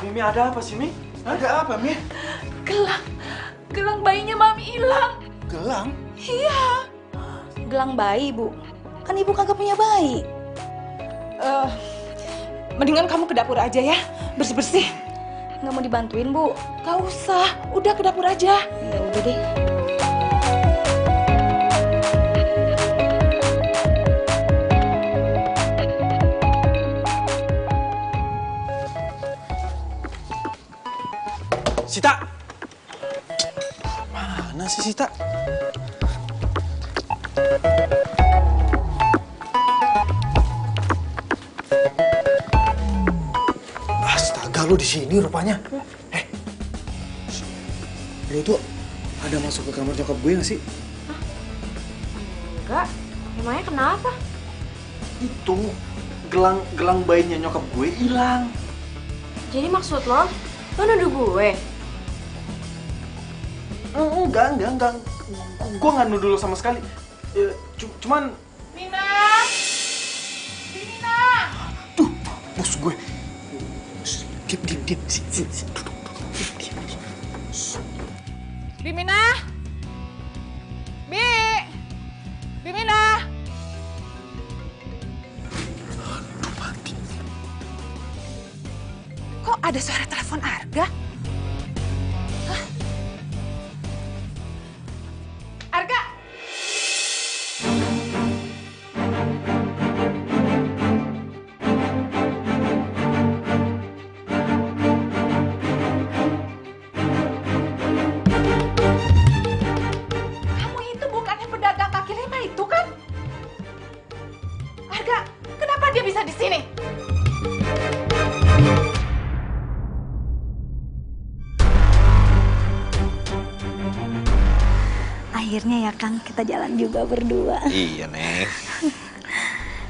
Mimi ada apa sih, Mi? Ada apa, Mi? Gelang bayinya Mami hilang. Gelang? Iya. Gelang bayi, Bu. Kan Ibu kagak punya bayi. Mendingan kamu ke dapur aja ya, bersih-bersih. Nggak mau dibantuin, Bu? Gak usah, udah ke dapur aja. Ya udah deh. Sita! Mana sih Sita? Astaga, lu di sini rupanya. Lu tuh ada masuk ke kamar nyokap gue gak sih? Enggak. Emangnya kenapa? Itu gelang bayinya nyokap gue hilang. Jadi maksud lo nuduh gue? Enggak. Gue nggak nuduh lo sama sekali. Cuman... Mina! Tuh, bos gue. Diam. Sini. Duduk. Diam. Bimina! Bimina! Aduh, mati. Kok ada suara telepon Arga? Hah? Arga! Kamu itu bukannya pedagang kaki lima itu kan? Arga, kenapa dia bisa di sini? Akhirnya ya, Kang, kita jalan juga berdua. Iya, Neng.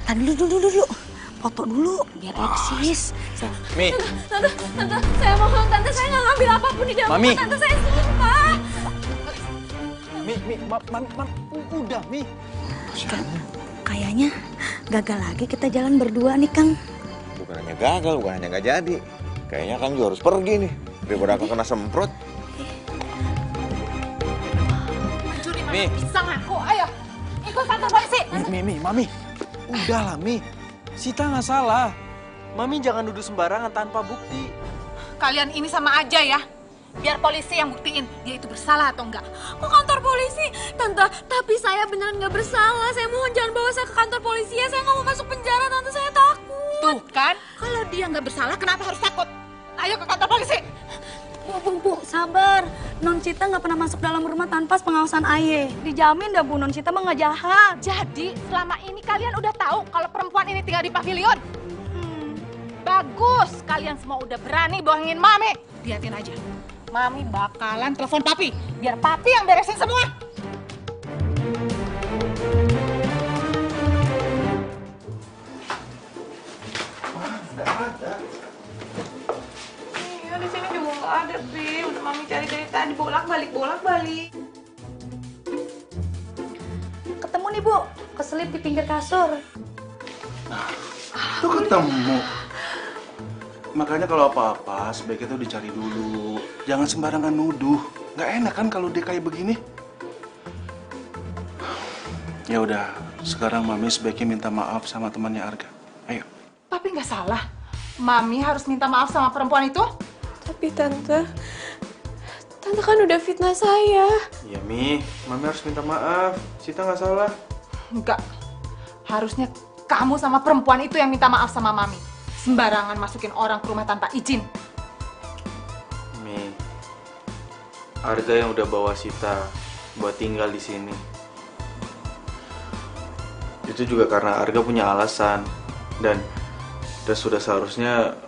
Tadi dulu. Foto dulu, biar eksis. Mi, Tante, saya mohon, Tante, saya nggak ngambil apapun di dalam Mami. rumah Tante, saya sumpah. Mami, udah, Mi. Kayaknya gagal lagi kita jalan berdua nih, Kang. bukan hanya gagal, bukan hanya nggak jadi. Kayaknya Kang juga harus pergi nih. Daripada aku kena semprot. Mi. Bisa ngaku, ayo ikut kantor polisi. Mami. Udahlah, Mi. Sita nggak salah. Mami jangan nuduh sembarangan tanpa bukti. Kalian ini sama aja ya. Biar polisi yang buktiin dia itu bersalah atau enggak. Kok kantor polisi? Tante, tapi saya beneran nggak bersalah. Saya mohon jangan bawa saya ke kantor polisi ya. Saya nggak mau masuk penjara, Tante. Saya takut. Tuh kan, kalau dia nggak bersalah kenapa harus takut? Ayo ke kantor polisi. Bu, sabar. Non Cita nggak pernah masuk dalam rumah tanpa pengawasan Aye. Dijamin dah, Bu, Non Cita mah nggak jahat. Jadi selama ini kalian udah tahu kalau perempuan ini tinggal di pavilion? Bagus, kalian semua udah berani bohongin Mami. Lihatin aja, Mami bakalan telepon Papi. Biar Papi yang beresin semua. Iya, di sini juga nggak ada, Pi. Udah Mami cari dari tadi, bolak-balik. Ketemu nih, Bu. Keselip di pinggir kasur. Tuh ketemu. Makanya kalau apa-apa sebaiknya tuh dicari dulu. Jangan sembarangan nuduh. Nggak enak kan kalau dia kayak begini. Ya udah, sekarang Mami sebaiknya minta maaf sama temannya Arga. Ayo. Papi nggak salah. Mami harus minta maaf sama perempuan itu. Tapi Tante kan udah fitnah saya. Ya, Mi. Mami harus minta maaf. Sita nggak salah. Enggak. Harusnya kamu sama perempuan itu yang minta maaf sama Mami. Sembarangan masukin orang ke rumah tanpa izin. Mi, Arga yang udah bawa Sita buat tinggal di sini. Itu juga karena Arga punya alasan dan sudah seharusnya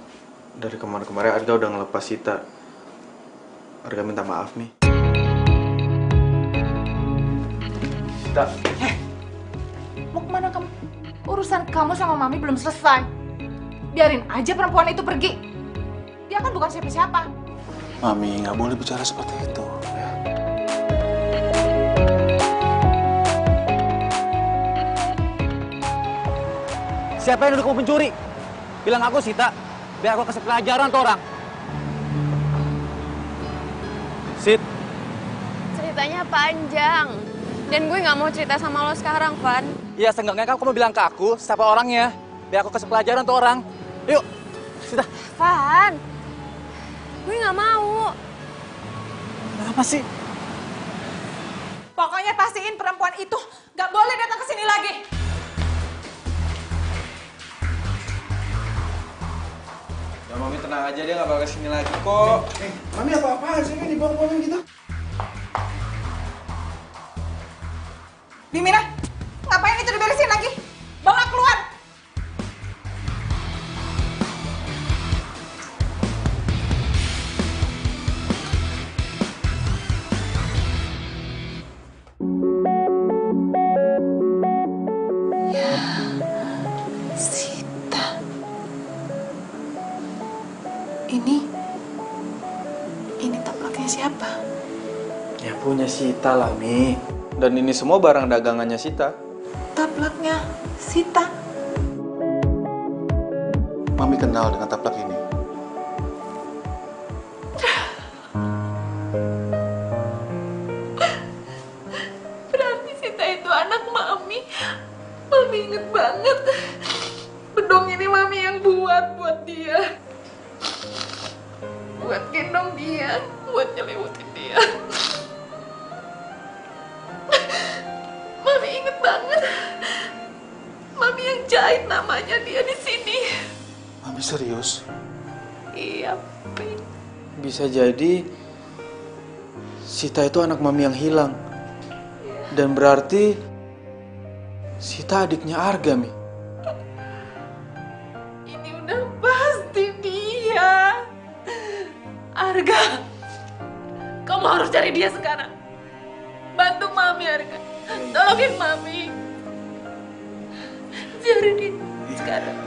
dari kemarin-kemarin Arga udah ngelepas Sita. Arga minta maaf, Mi. Sita. Mau kemana kamu? Urusan kamu sama Mami belum selesai. Biarin aja perempuan itu pergi. Dia kan bukan siapa-siapa. Mami, nggak boleh bicara seperti itu. Ya. Siapa yang nuduh kamu pencuri? Bilang aku, Sita. Biar aku kasih pelajaran tuh orang. Sit, Ceritanya panjang. Dan gue nggak mau cerita sama lo sekarang, Van. ya seenggaknya kamu bilang ke aku siapa orangnya. Biar aku kasih pelajaran tuh orang. Yuk, Sita. Van, gue nggak mau. Kenapa sih? Pokoknya pastiin perempuan itu nggak boleh datang ke sini lagi. Ya Mami tenang aja, dia nggak bakal kesini lagi kok. Mami apa-apaan sih kan dibuang-buangin gitu? Bimina, ngapain itu diberesin lagi? Bawa keluar. Ya, Sita. Ini taplaknya siapa? Ya punya Sita lah, Mi. Dan ini semua barang dagangannya Sita. Taplaknya Sita. Mami kenal dengan taplak ini. Berarti Sita itu anak Mami. Mami inget banget. Bedong ini Mami yang buat dia. Buat gendong dia, buat nyelimutin dia. Mami inget banget. Mami yang jahit namanya dia di sini. Mami serius? Iya, Pi. Bisa jadi Sita itu anak Mami yang hilang. Dan berarti Sita adiknya Arga, Mi. Ini udah pasti dia. Arga, kamu harus cari dia sekarang. Bantu Mami, Arga. Tolongin Mami. Cari dia sekarang.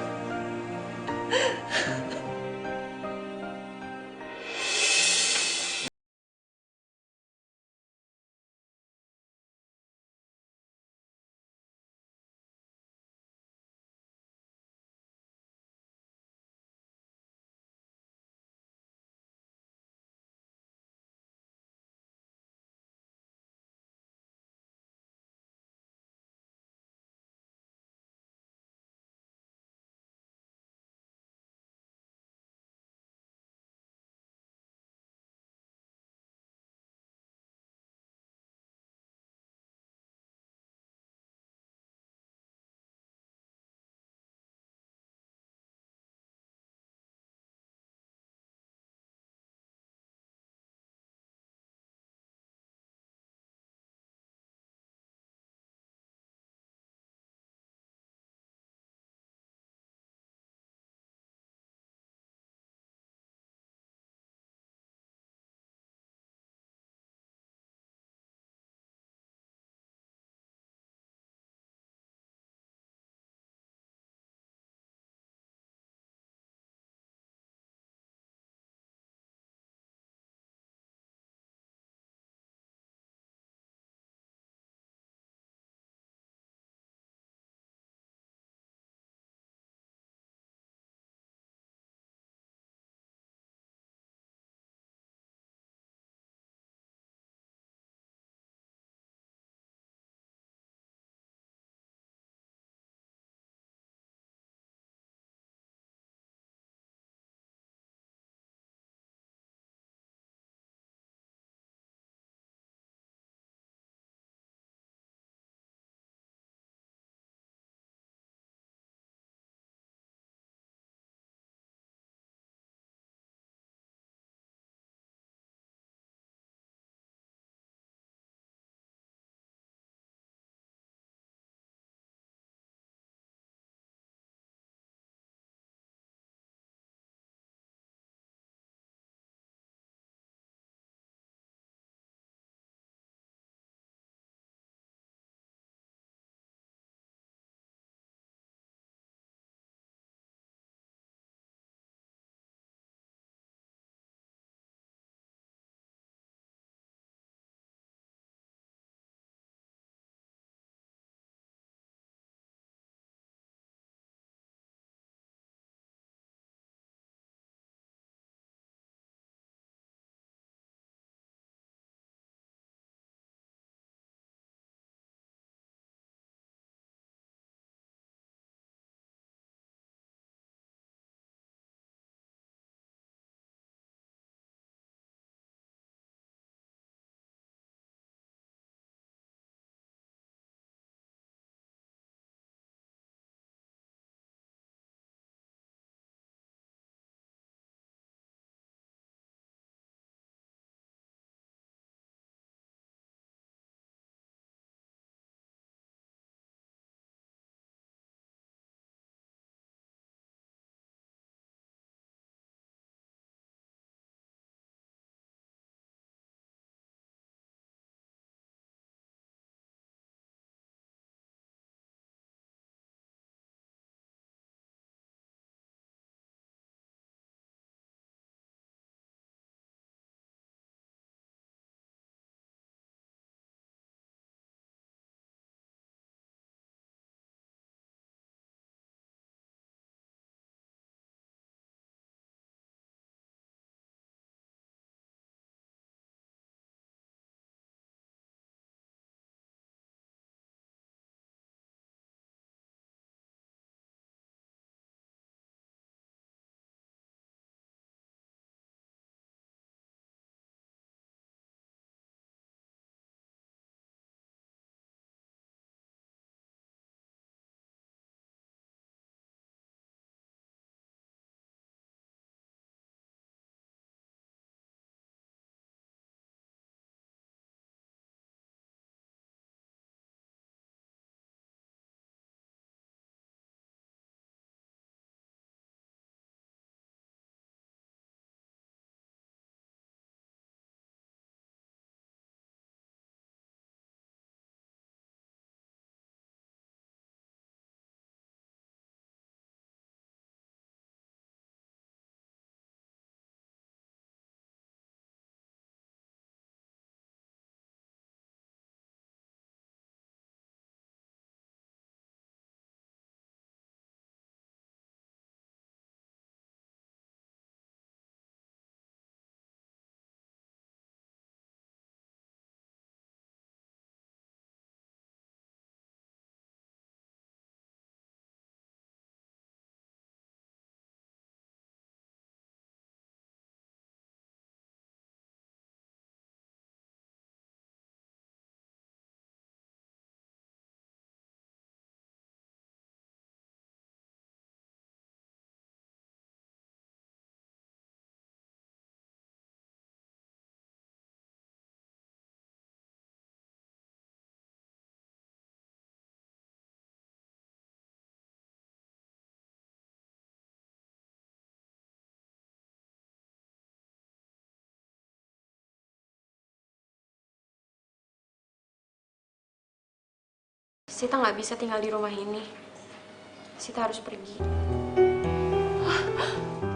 Sita nggak bisa tinggal di rumah ini. Sita harus pergi.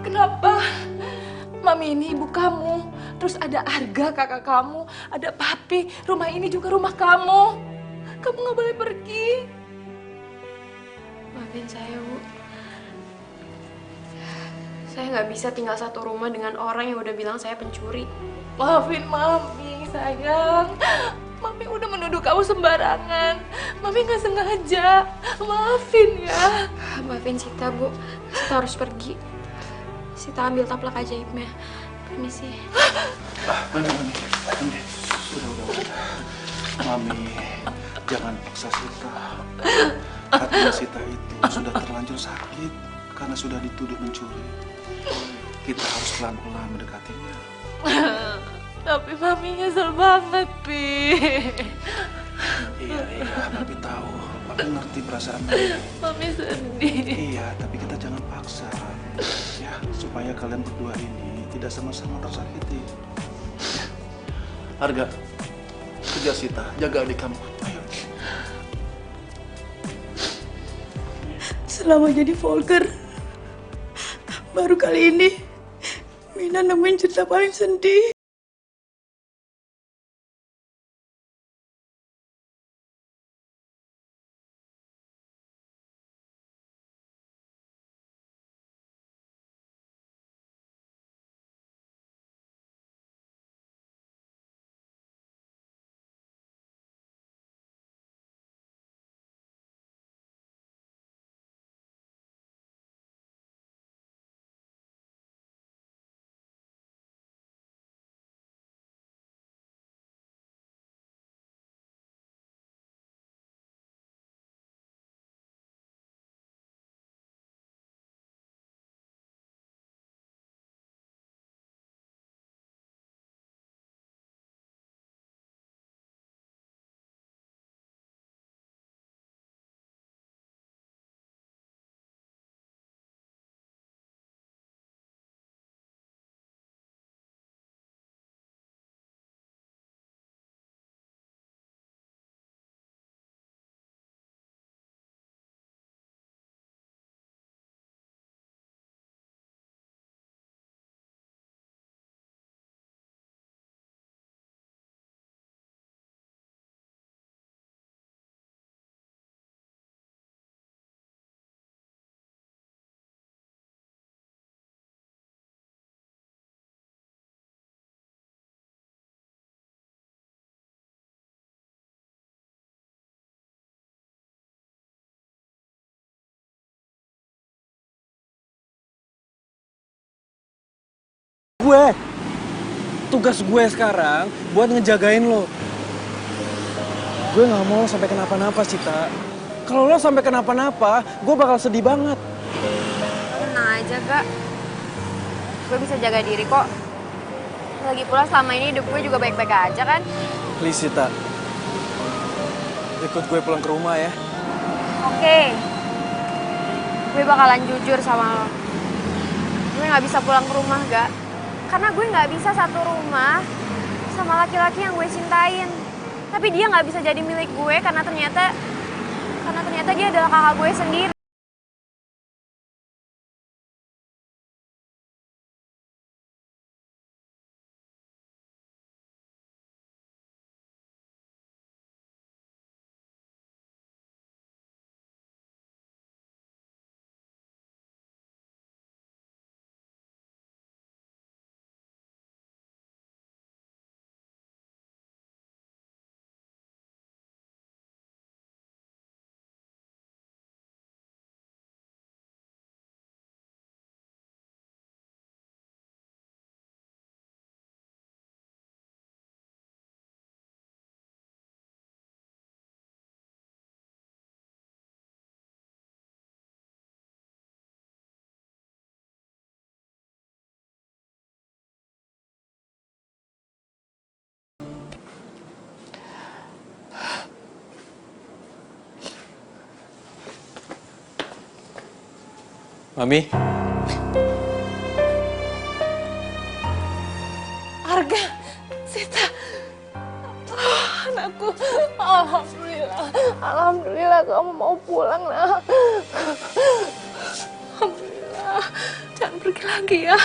Kenapa? Mami ini ibu kamu. Terus ada Arga kakak kamu, ada Papi. Rumah ini juga rumah kamu. Kamu nggak boleh pergi. Maafin saya, Bu. Saya nggak bisa tinggal satu rumah dengan orang yang udah bilang saya pencuri. Maafin Mami, sayang. Mami udah menuduh kamu sembarangan. Mami nggak sengaja. Maafin ya. Maafin Sita, Bu. Sita harus pergi. Sita ambil taplak ajaibnya. Permisi. Mami. Udah. Mami, jangan paksa Sita. Hatinya Sita itu sudah terlanjur sakit karena sudah dituduh mencuri. Kita harus pelan-pelan mendekatinya. Tapi Mami nyesel banget, Pi. Iya, Papi tahu. Papi ngerti perasaan Mami. Mami sedih. Iya, tapi kita jangan paksa. Ya, supaya kalian berdua ini tidak sama-sama tersakiti. Ya. Arga, kejar Sita, jaga adik kamu. Ayo. Selama jadi Volker, baru kali ini Mina nemuin cerita paling sedih. Tugas gue sekarang buat ngejagain lo. Gue nggak mau sampai kenapa-napa, Sita. Kalau lo sampai kenapa-napa, gue bakal sedih banget. Tenang aja, Kak. Gue bisa jaga diri kok. Lagi pula selama ini hidup gue juga baik-baik aja kan? Please, Sita. Ikut gue pulang ke rumah ya. Oke. Gue bakalan jujur sama lo. Gue nggak bisa pulang ke rumah, Gak. Karena gue nggak bisa satu rumah sama laki-laki yang gue cintain. Tapi dia nggak bisa jadi milik gue karena ternyata dia adalah kakak gue sendiri. Mami. Arga, Sita. Oh, anakku. Alhamdulillah. Alhamdulillah kamu mau pulang, Nak. Alhamdulillah. Jangan pergi lagi ya.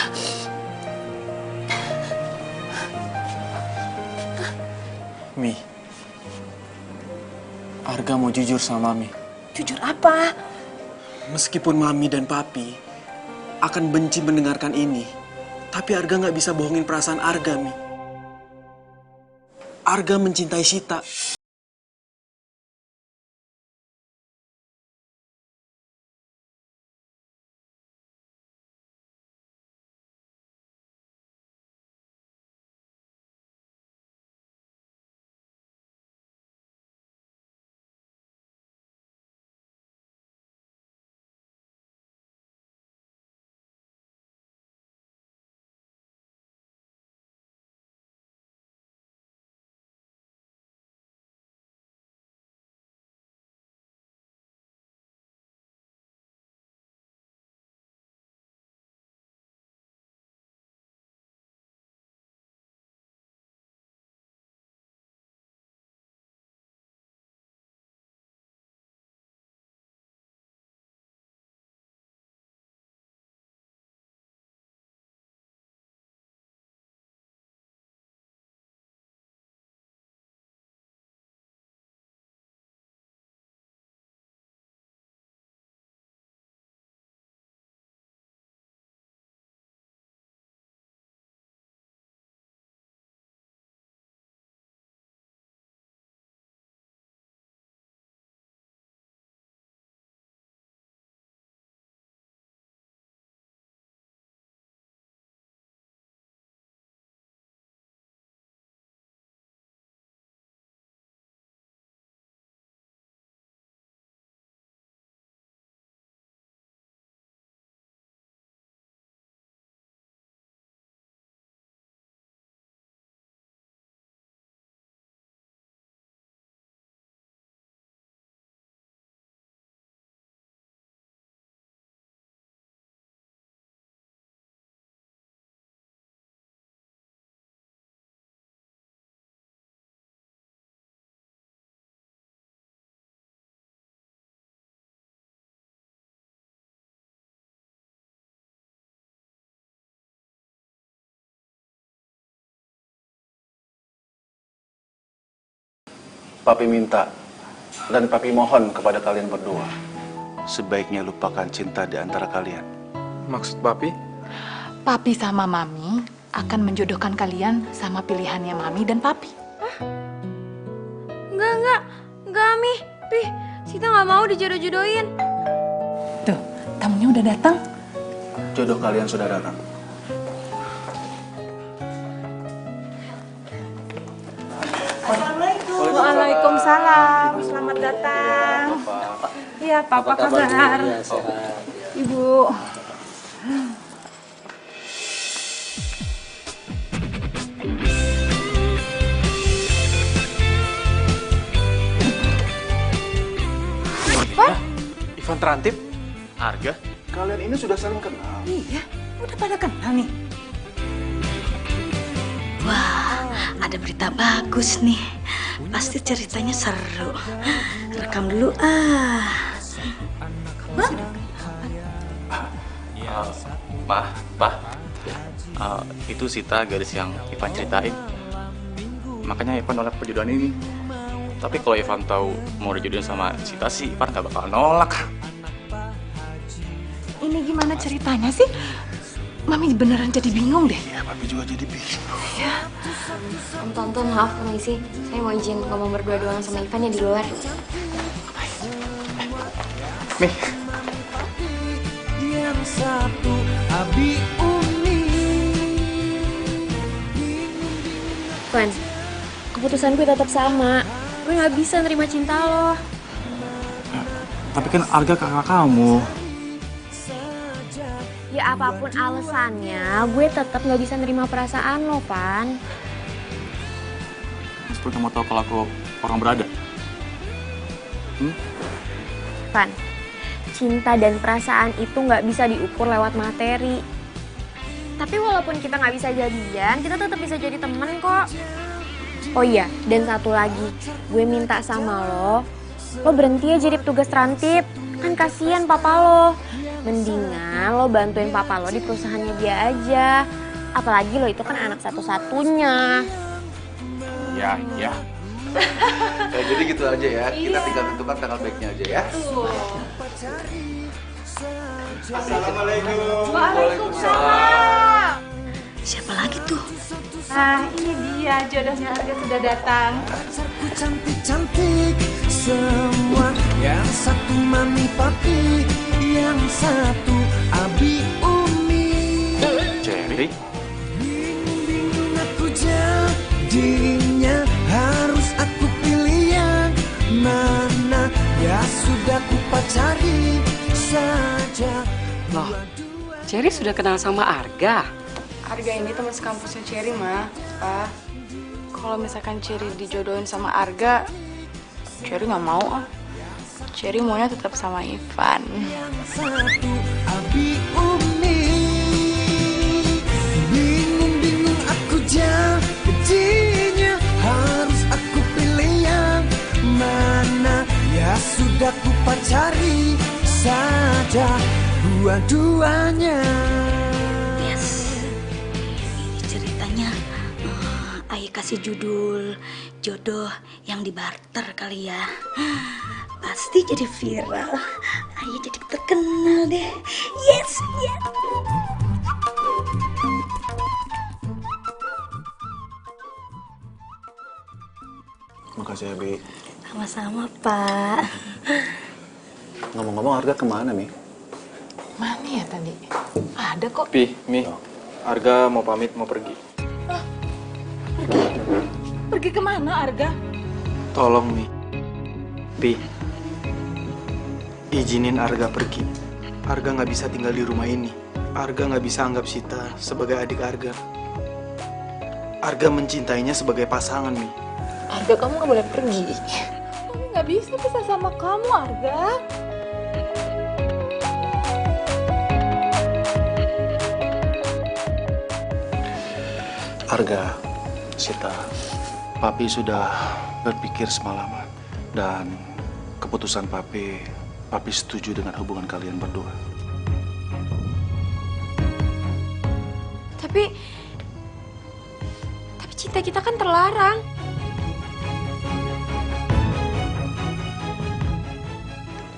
Mi, Arga mau jujur sama Mami. Jujur apa? Meskipun Mami dan Papi akan benci mendengarkan ini, tapi Arga nggak bisa bohongin perasaan Arga, Mi. Arga mencintai Sita. Papi minta dan Papi mohon kepada kalian berdua, sebaiknya lupakan cinta di antara kalian. Maksud Papi? Papi sama Mami akan menjodohkan kalian sama pilihannya Mami dan Papi. Enggak, Mi. Pih, Sita nggak mau dijodoh-jodohin. Tuh, tamunya udah datang. Jodoh kalian sudah datang. Waalaikumsalam. Selamat datang. Iya, Papa kabar? Ibu. Ivan Terantip? Arga? Kalian ini sudah saling kenal. Iya, udah pada kenal nih. Wah, ada berita bagus nih. Pasti ceritanya seru. Rekam dulu Itu Sita gadis yang Ivan ceritain. Makanya Ivan nolak perjodohan ini. Tapi kalau Ivan tahu mau dijodohin sama Sita sih, Ivan gak bakal nolak. Ini gimana ceritanya sih? Mami beneran jadi bingung deh. Ya, Papi juga jadi bingung. Ya. Om Tante, maaf permisi. Saya mau izin ngomong berdua doang sama Ivan ya di luar. Nih. Yang satu Abi Umi. Van, keputusan gue tetap sama. Gue nggak bisa nerima cinta lo. Tapi kan Arga kakak kamu. Ya apapun alasannya, gue tetap nggak bisa nerima perasaan lo, Van. Mas Pur kamu tahu kalau aku orang berada? Van, cinta dan perasaan itu nggak bisa diukur lewat materi. Tapi walaupun kita nggak bisa jadian, kita tetap bisa jadi temen kok. Oh iya, dan satu lagi, gue minta sama lo lo berhenti ya jadi petugas rantip. Kan kasihan papa lo. Mendingan lo bantuin papa lo di perusahaannya dia aja. Apalagi lo itu kan anak satu-satunya. Ya. Ya, jadi gitu aja ya. Kita tinggal tentukan tanggal baiknya aja ya. Assalamualaikum. Waalaikumsalam. Siapa lagi tuh? Ah, ini dia jodohnya Arga sudah datang. Cantik-cantik semua. Yang satu mami papi, yang satu abi umi. Cherry? Bingung aku jadinya, harus aku pilih yang mana. Ya sudah ku pacari saja. Loh, Cherry sudah kenal sama Arga? Arga ini teman sekampusnya Cherry, Ma. Pak, kalau misalkan Cherry dijodohin sama Arga, Cherry nggak mau ah. Cherry maunya tetap sama Ivan. Satu abi umi. Bingung aku jadinya, harus aku pilih yang mana. Ya sudah ku pacari saja dua-duanya. Yes. Ini ceritanya Ayah kasih judul jodoh yang dibarter kali ya. Pasti jadi viral. Ayah jadi terkenal deh. Yes, yes. Makasih ya, Bi. Sama-sama, Pak. Ngomong-ngomong, Arga kemana, Mi? Mana ya tadi? Ada kok. Pi, Mi, Arga mau pamit, mau pergi. Pergi kemana Arga? Tolong, Mi. Pi, izinin Arga pergi. Arga nggak bisa tinggal di rumah ini. Arga nggak bisa anggap Sita sebagai adik Arga. Arga mencintainya sebagai pasangan, Mi. Arga, kamu nggak boleh pergi. Mami nggak bisa pisah sama kamu, Arga. Arga, Sita, Papi sudah berpikir semalaman. Dan keputusan Papi setuju dengan hubungan kalian berdua. Tapi cinta kita kan terlarang.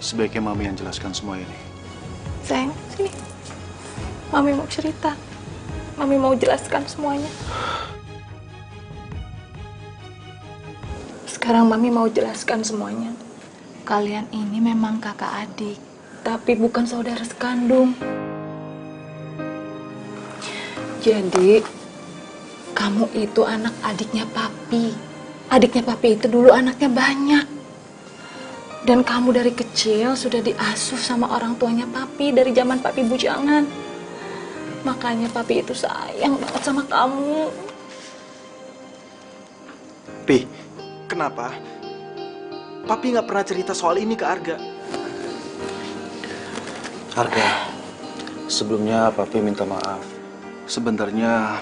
Sebaiknya Mami yang jelaskan semua ini. Sayang, sini. Mami mau cerita. Mami mau jelaskan semuanya. Sekarang Mami mau jelaskan semuanya. Kalian ini memang kakak adik, tapi bukan saudara sekandung. Jadi, kamu itu anak adiknya Papi. Adiknya Papi itu dulu anaknya banyak. Dan kamu dari kecil sudah diasuh sama orang tuanya Papi dari zaman Papi bujangan. Makanya Papi itu sayang banget sama kamu. Pi, kenapa? Papi nggak pernah cerita soal ini ke Arga. Arga, sebelumnya Papi minta maaf. Sebenarnya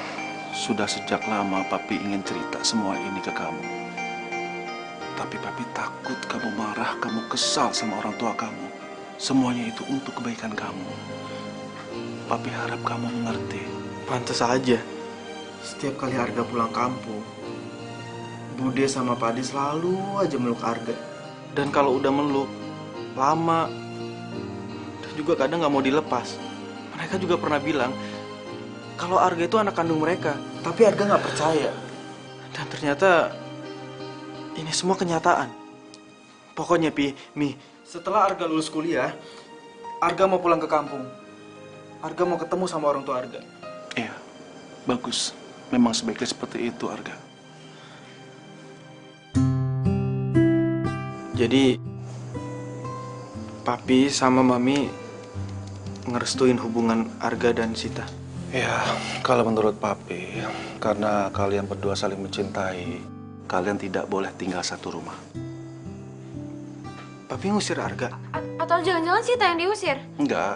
sudah sejak lama Papi ingin cerita semua ini ke kamu. Tapi Papi takut kamu marah, kamu kesal sama orang tua kamu. Semuanya itu untuk kebaikan kamu. Papi harap kamu mengerti. Pantas aja. Setiap kali Arga pulang kampung, Bude sama Padi selalu aja meluk Arga. Dan kalau udah meluk, lama. Dan juga kadang nggak mau dilepas. Mereka juga pernah bilang, kalau Arga itu anak kandung mereka. Tapi Arga nggak percaya. Dan ternyata, ini semua kenyataan. Pokoknya Mi, setelah Arga lulus kuliah, Arga mau pulang ke kampung. Arga mau ketemu sama orang tua Arga. Iya, bagus. Memang sebaiknya seperti itu, Arga. Jadi, Papi sama Mami ngerestuin hubungan Arga dan Sita. Ya, kalau menurut Papi, karena kalian berdua saling mencintai, kalian tidak boleh tinggal satu rumah. Papi ngusir Arga? Atau jangan-jangan Sita yang diusir? Enggak,